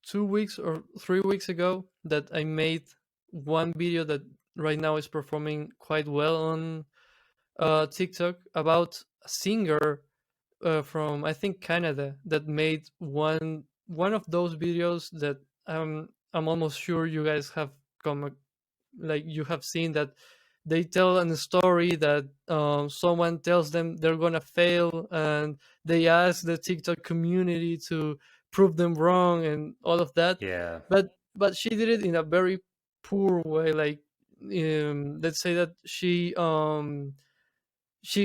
2 weeks or 3 weeks ago that I made one video that right now is performing quite well on TikTok about a singer from I think Canada that made one of those videos that I'm almost sure you guys have come like you have seen that they tell a story that someone tells them they're gonna fail and they ask the TikTok community to prove them wrong and all of that, Yeah. but she did it in a very poor way. Like let's say that she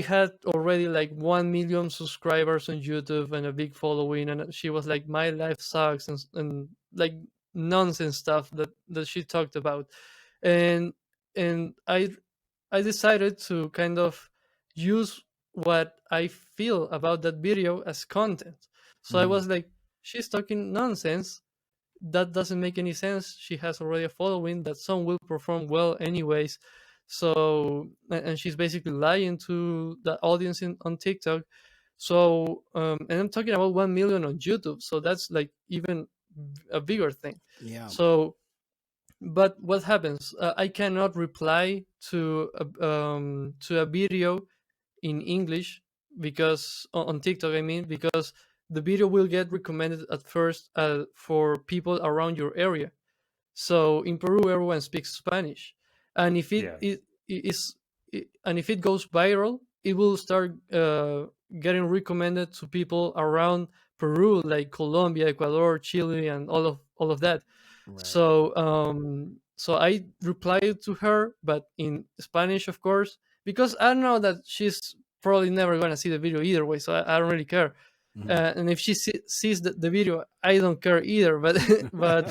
had already like 1 million subscribers on YouTube and a big following, and she was like, "My life sucks," and like nonsense stuff that she talked about, and and I decided to kind of use what I feel about that video as content. So I Mhm. was like, "She's talking nonsense. That doesn't make any sense. She has already a following. That song will perform well anyways." So and she's basically lying to the audience on TikTok. So and I'm talking about 1 million on YouTube. So that's like even a bigger thing. Yeah. So but what happens? I cannot reply to a video in English because on TikTok, I mean, because the video will get recommended at first for people around your area. So in Peru, everyone speaks Spanish, and if it, Yeah. it is and if it goes viral, it will start getting recommended to people around Peru, like Colombia, Ecuador, Chile, and all of that. Right. So I replied to her, but in Spanish, of course, because I know that she's probably never gonna see the video either way, so I don't really care. Mhm. And if she sees the video, I don't care either. But but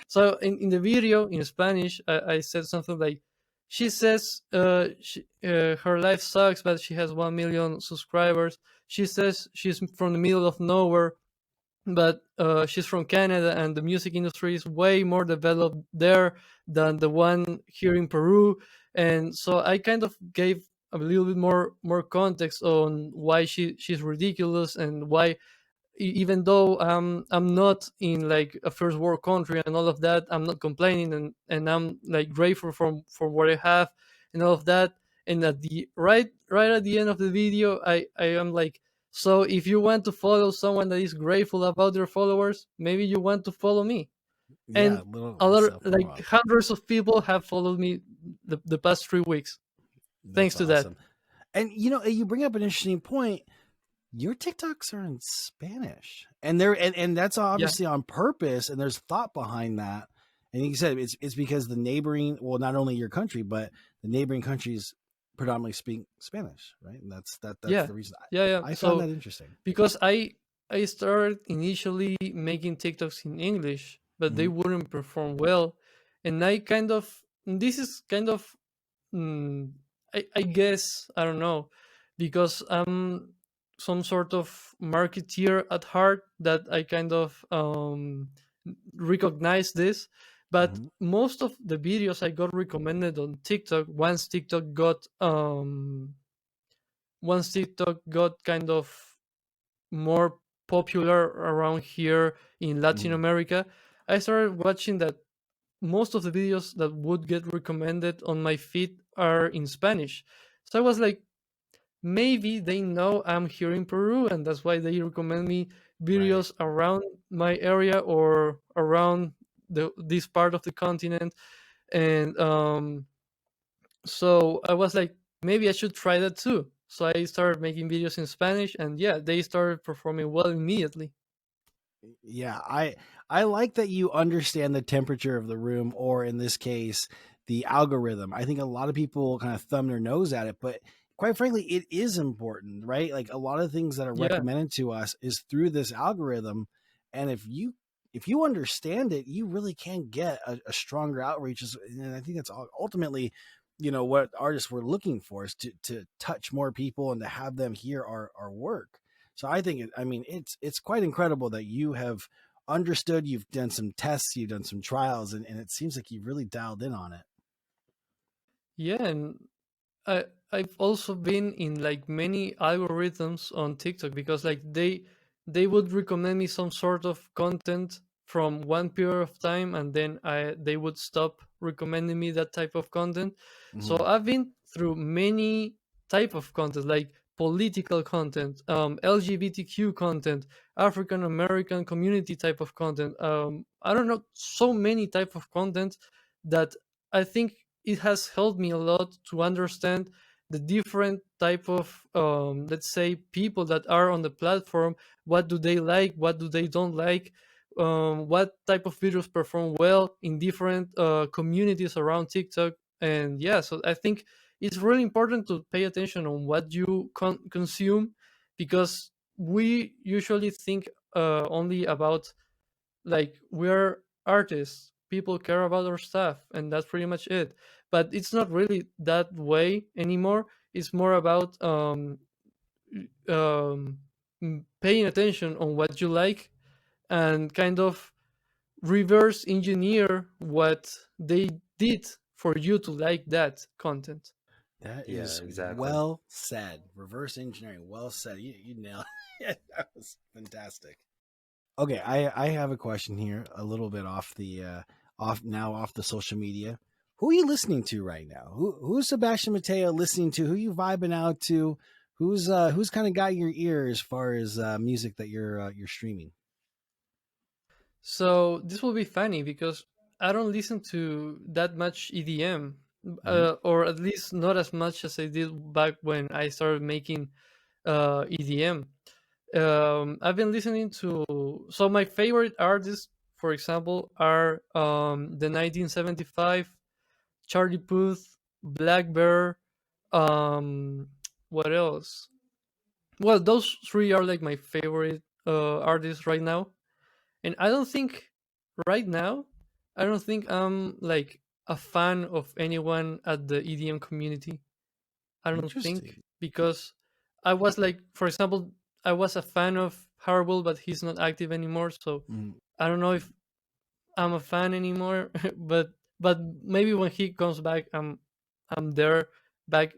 so in the video in Spanish, I said something like, she says her life sucks, but she has 1 million subscribers. She says she's from the middle of nowhere, but she's from Canada, and the music industry is way more developed there than the one here in Peru. And so I kind of gave a little bit more context on why she's ridiculous, and why even though I'm not in like a first world country and all of that, I'm not complaining, and I'm like grateful for what I have and all of that. And at the right at the end of the video, I am like, so if you want to follow someone that is grateful about their followers, maybe you want to follow me. Yeah, And a little a lot of, self like promo. hundreds of people have followed me the past 3 weeks thanks That's to that. awesome. And you bring up an interesting point. Your TikToks are in Spanish, and and that's Yeah, obviously on purpose, and there's thought behind that. And you said it's because the neighboring, well, not only your country, but the neighboring countries predominantly speak Spanish, right? And that's yeah, the reason yeah. I found So that interesting. because I started initially making TikToks in English, but they Mhm. wouldn't perform well, and I kind of, this is kind of, mm, I guess, I don't know, because I'm some sort of marketeer at heart, that I kind of recognize this. But Mhm. most of the videos I got recommended on TikTok, once TikTok got kind of more popular around here in Latin Mhm. America, I started watching that most of the videos that would get recommended on my feed are in Spanish. So I was like, maybe they know I'm here in Peru, and that's why they recommend me Right. videos around my area or around this part of the continent. And so I was like, maybe I should try that too. So I started making videos in Spanish, and yeah, they started performing well immediately. Yeah, I like that you understand the temperature of the room, or in this case, the algorithm. I think a lot of people kind of thumb their nose at it, but quite frankly, it is important, right? Like a lot of things that are Yeah, recommended to us is through this algorithm, and if you understand it, you really can get a stronger outreach. And I think that's ultimately, what artists were looking for, is to touch more people and to have them hear our work. So I think I mean, it's quite incredible that you have understood. You've done some tests, you've done some trials, and it seems like you've really dialed in on it. yeah, and I've also been in like many algorithms on TikTok, because like they would recommend me some sort of content from one period of time, and then they would stop recommending me that type of content. So Hmm. I've been through many type of content, like political content, LGBTQ content, African American community type of content. I don't know, so many type of content that I think it has helped me a lot to understand the different type of, let's say, people that are on the platform. What do they like, what do they don't like, what type of videos perform well in different communities around TikTok. And yeah, so I think it's really important to pay attention on what you consume, because we usually think only about, like, we're artists, people care about our stuff, and that's pretty much it. But it's not really that way anymore. It's more about um, paying attention on what you like, and kind of reverse engineer what they did for you to like that content. That Yeah, is exactly. well said. Reverse engineering, well said. You nailed it. That was fantastic. Okay, I have a question here, a little bit off the social media. Who are you listening to right now? Who's Sebastian Mateo listening to? Who you vibing out to? Who's kind of got your ear as far as music that you're streaming? So this will be funny, because I don't listen to that much EDM, Hmm. or at least not as much as I did back when I started making EDM. I've been listening to, so my favorite artists, for example, are the 1975, Charlie Puth, Black Bear. Um, what else? Well, those three are like my favorite artists right now, and right now, I don't think I'm like a fan of anyone at the EDM community. I don't think Interesting. because I was like, for example, I was a fan of Harble, but he's not active anymore, so Mm, I don't know if I'm a fan anymore. but maybe when he comes back, I'm there back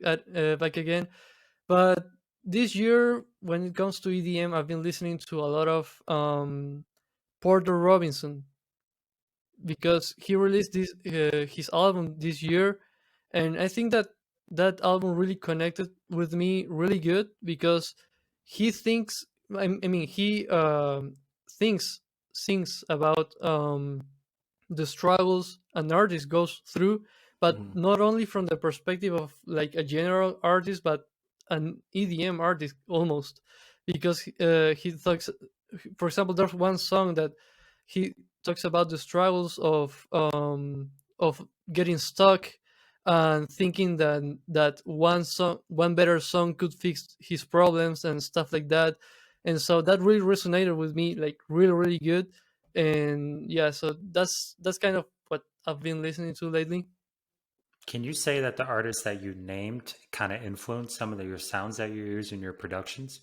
again. But this year, when it comes to EDM, I've been listening to a lot of Porter Robinson because he released this his album this year, and I think that that album really connected with me really good because he thinks I mean he thinks sings about the struggles an artist goes through, but mhm, not only from the perspective of like a general artist, but an EDM artist almost, because he talks. For example, there's one song that he talks about the struggles of getting stuck and thinking that one better song could fix his problems and stuff like that, and so that really resonated with me like really good. And yeah, so that's kind of what I've been listening to lately. Can you say that the artists that you named kind of influence some of your sounds that you use in your productions?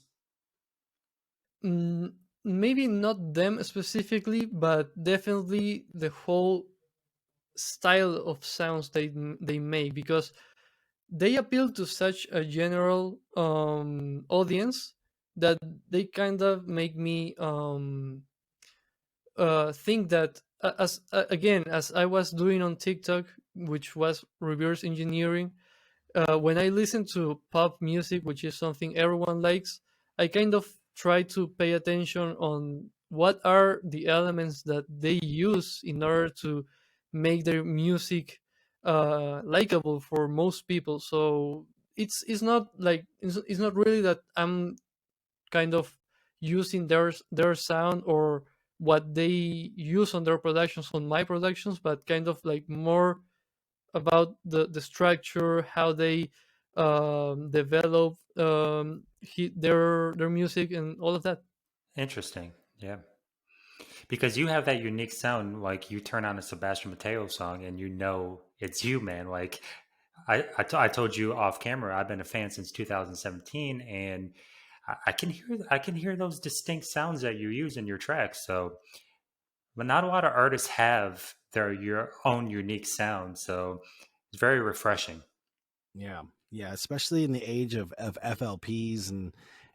mm, Maybe not them specifically, but definitely the whole style of sounds they make, because they appeal to such a general audience that they kind of make me think that as again, as I was doing on TikTok, which was reverse engineering. When I listen to pop music, which is something everyone likes, I kind of try to pay attention on what are the elements that they use in order to make their music likable for most people. So it's not like it's not really that I'm kind of using their sound or what they use on their productions on my productions, but kind of like more about the structure, how they develop their music and all of that. Interesting. Yeah. Because you have that unique sound, like you turn on a Sebastian Mateo song and you know it's you, man. Like I told you off camera, I've been a fan since 2017, and I can hear those distinct sounds that you use in your tracks. So, but not a lot of artists have their your own unique sound. So it's very refreshing. yeah, yeah, especially in the age of FLPs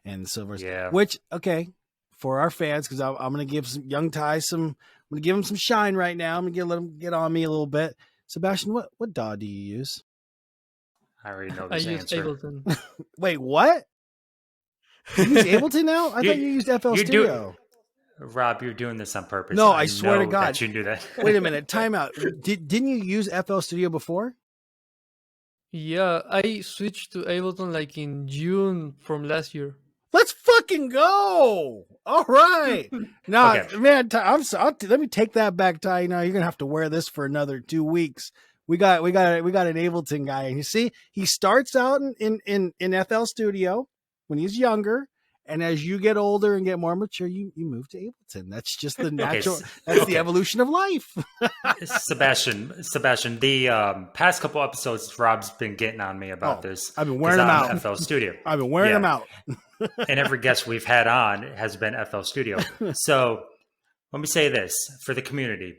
and silvers. Yeah. Which okay, for our fans, because I'm gonna give some young Ty some. I'm gonna give him some shine right now. I'm gonna let him get on me a little bit. Sebastian, what DAW do you use? I already know I this use answer. Ableton. Wait, what? You use Ableton now? I thought you you used FL you do Studio. Rob, you're doing this on purpose. No, I I swear to know God. that you do that. Wait a minute, time out. Didn't you use FL Studio before? Yeah, I switched to Ableton like in June from last year. Let's fucking go! All right, now, Okay. man, let me take that back, Ty. Now you're gonna have to wear this for another 2 weeks. We got an Ableton guy, and you see, he starts out in FL Studio when he's younger, and as you get older and get more mature, you move to Ableton. That's just the Okay. natural. That's the Okay. evolution of life. Sebastian, the past couple episodes, Rob's been getting on me about Oh, this I've been because wearing them I'm out. FL Studio. I've been wearing them Yeah, out. and every guest we've had on has been FL Studio. So let me say this for the community.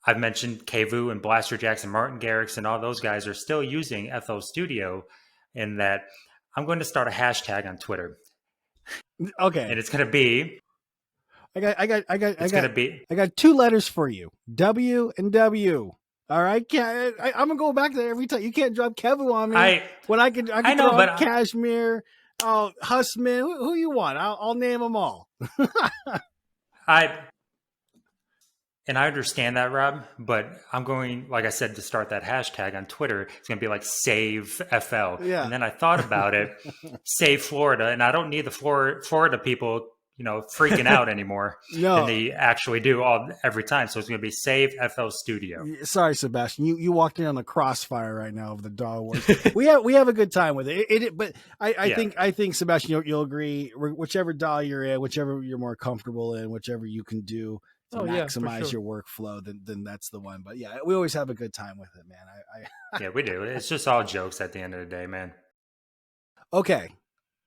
I've mentioned Kvu and Blaster Jackson, Martin Garrix, and all those guys are still using FL Studio. In that, I'm going to start a hashtag on Twitter, Okay, and it's going to be I got, I got, I got, I it's going got, to be. I got two letters for you: W and W. All right, I'm gonna go back there every time. You can't drop Kevu on me I when I can know, throw but out Cashmere, Hussman, who you want. I'll name them all. I And I understand that, Rob, but I'm going, like I said, to start that hashtag on Twitter. It's going to be like save FL. Yeah. And then I thought about it, save Florida. And I don't need the Florida people, freaking out anymore than No, they actually do every time. So it's going to be Save FL Studio. sorry, Sebastian. You walked in on the crossfire right now of the Dog Wars. we have a good time with it. But I Yeah. think Sebastian, you'll agree. Whichever DAW you're in, whichever you're more comfortable in, whichever you can do to Oh yeah, for maximize sure. your workflow, then that's the one. But yeah, we always have a good time with it, man. Yeah, we do. It's just all jokes at the end of the day, man. Okay.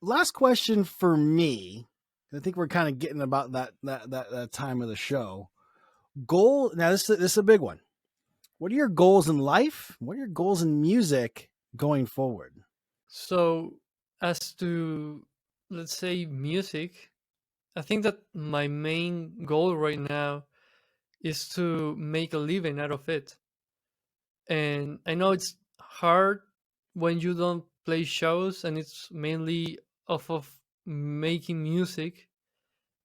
Last question for me. I think we're kind of getting about that time of the show. Goal. Now this is a big one. What are your goals in life? What are your goals in music going forward? So, as to, let's say, music, I think that my main goal right now is to make a living out of it. And I know it's hard when you don't play shows and it's mainly off of making music,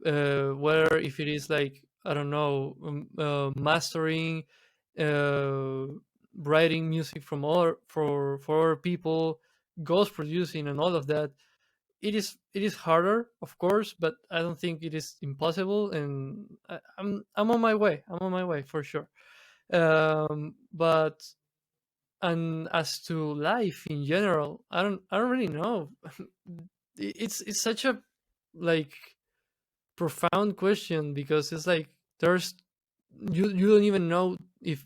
whether if it is like, I don't know, mastering, uh, writing music from other for other people, ghost producing and all of that. It is harder, of course, but I don't think it is impossible, and I'm on my way. I'm on my way for sure. But and as to life in general, I don't really know. It's such a like profound question, because it's like there's you don't even know if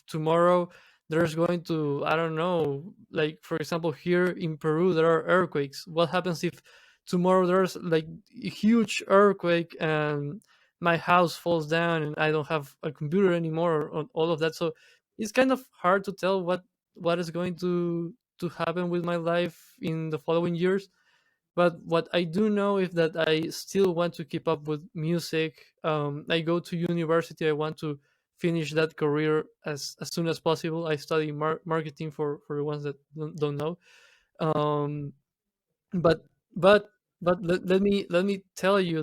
tomorrow there's going to, I don't know, like for example here in Peru there are earthquakes. What happens if tomorrow there's like a huge earthquake and my house falls down and I don't have a computer anymore, or all of that? So it's kind of hard to tell what is going to happen with my life in the following years. But what I do know is that I still want to keep up with music. I go to university. I want to finish that career as soon as possible. I study marketing for the ones that don't know. Um, but but let me tell you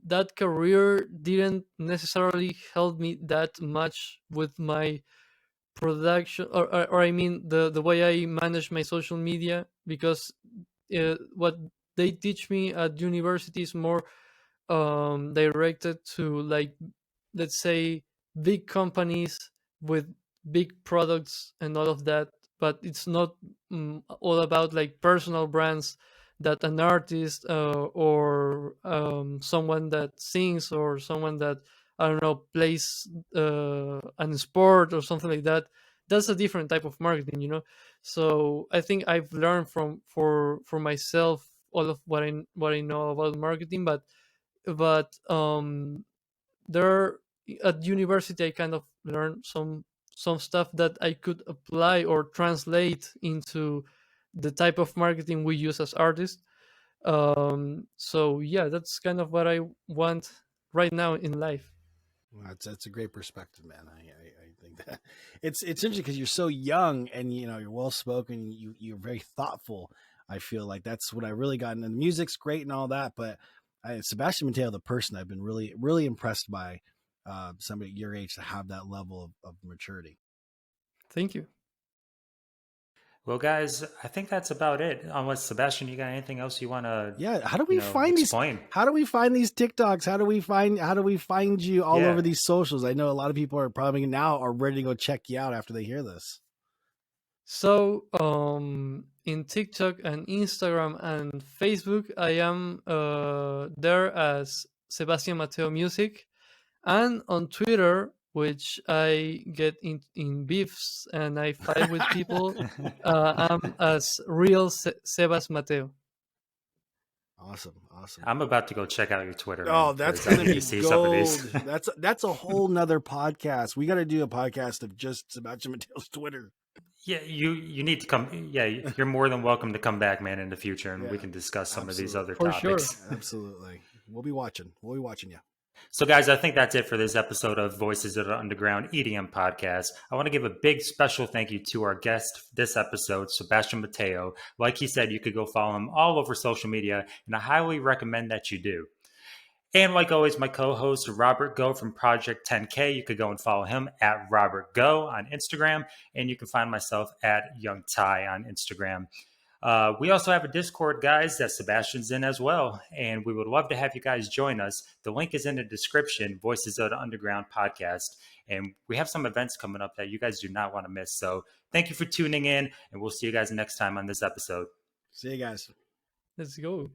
that career didn't necessarily help me that much with my production, or I mean the way I manage my social media, because what they teach me at university is more directed to, like, let's say, big companies with big products and all of that. But it's not all about like personal brands that an artist, or someone that sings, or someone that, I don't know, plays an sport or something like that. That's a different type of marketing. So I think I've learned for myself all of what I know about marketing. But there, at university, I kind of learned some stuff that I could apply or translate into the type of marketing we use as artists. So yeah, that's kind of what I want right now in life. Well, that's a great perspective, man. I think that it's interesting because you're so young and you're well spoken. You're very thoughtful. I feel like that's what I really got. And the music's great and all that, but Sebastian Mateo, the person, I've been really impressed by. Somebody your age to have that level of maturity. Thank you. Well, guys, I think that's about it. Unless Sebastian, you got anything else you want to? Yeah, how do we find explain? these? How do we find these TikToks? How do we find you all Yeah. over these socials? I know a lot of people are probably now are ready to go check you out after they hear this. So in TikTok and Instagram and Facebook, I am there as Sebastian Mateo Music, and on Twitter, which I get in beefs and I fight with people, I'm as real Sebas Mateo. Awesome. I'm about to go check out your Twitter. Oh, man, that's 'cause I gonna need be to see some of gold. these. That's a whole nother podcast. We got to do a podcast of just Sebastian Mateo's Twitter. Yeah, you need to come. Yeah, you're more than welcome to come back, man, in the future, and we Yeah, can discuss some of these absolutely. other For sure. topics. Absolutely. We'll be watching you. So, guys, I think that's it for this episode of Voices of the Underground EDM podcast. I want to give a big special thank you to our guest this episode, Sebastian Mateo. Like he said, you could go follow him all over social media, and I highly recommend that you do. And like always, my co-host, Robert Go from Project 10K. You could go and follow him at Robert Go on Instagram, and you can find myself at Young Ty on Instagram. We also have a Discord, guys, that Sebastian's in as well. And we would love to have you guys join us. The link is in the description, Voices of the Underground podcast. And we have some events coming up that you guys do not want to miss. So thank you for tuning in, and we'll see you guys next time on this episode. See you guys. Let's go.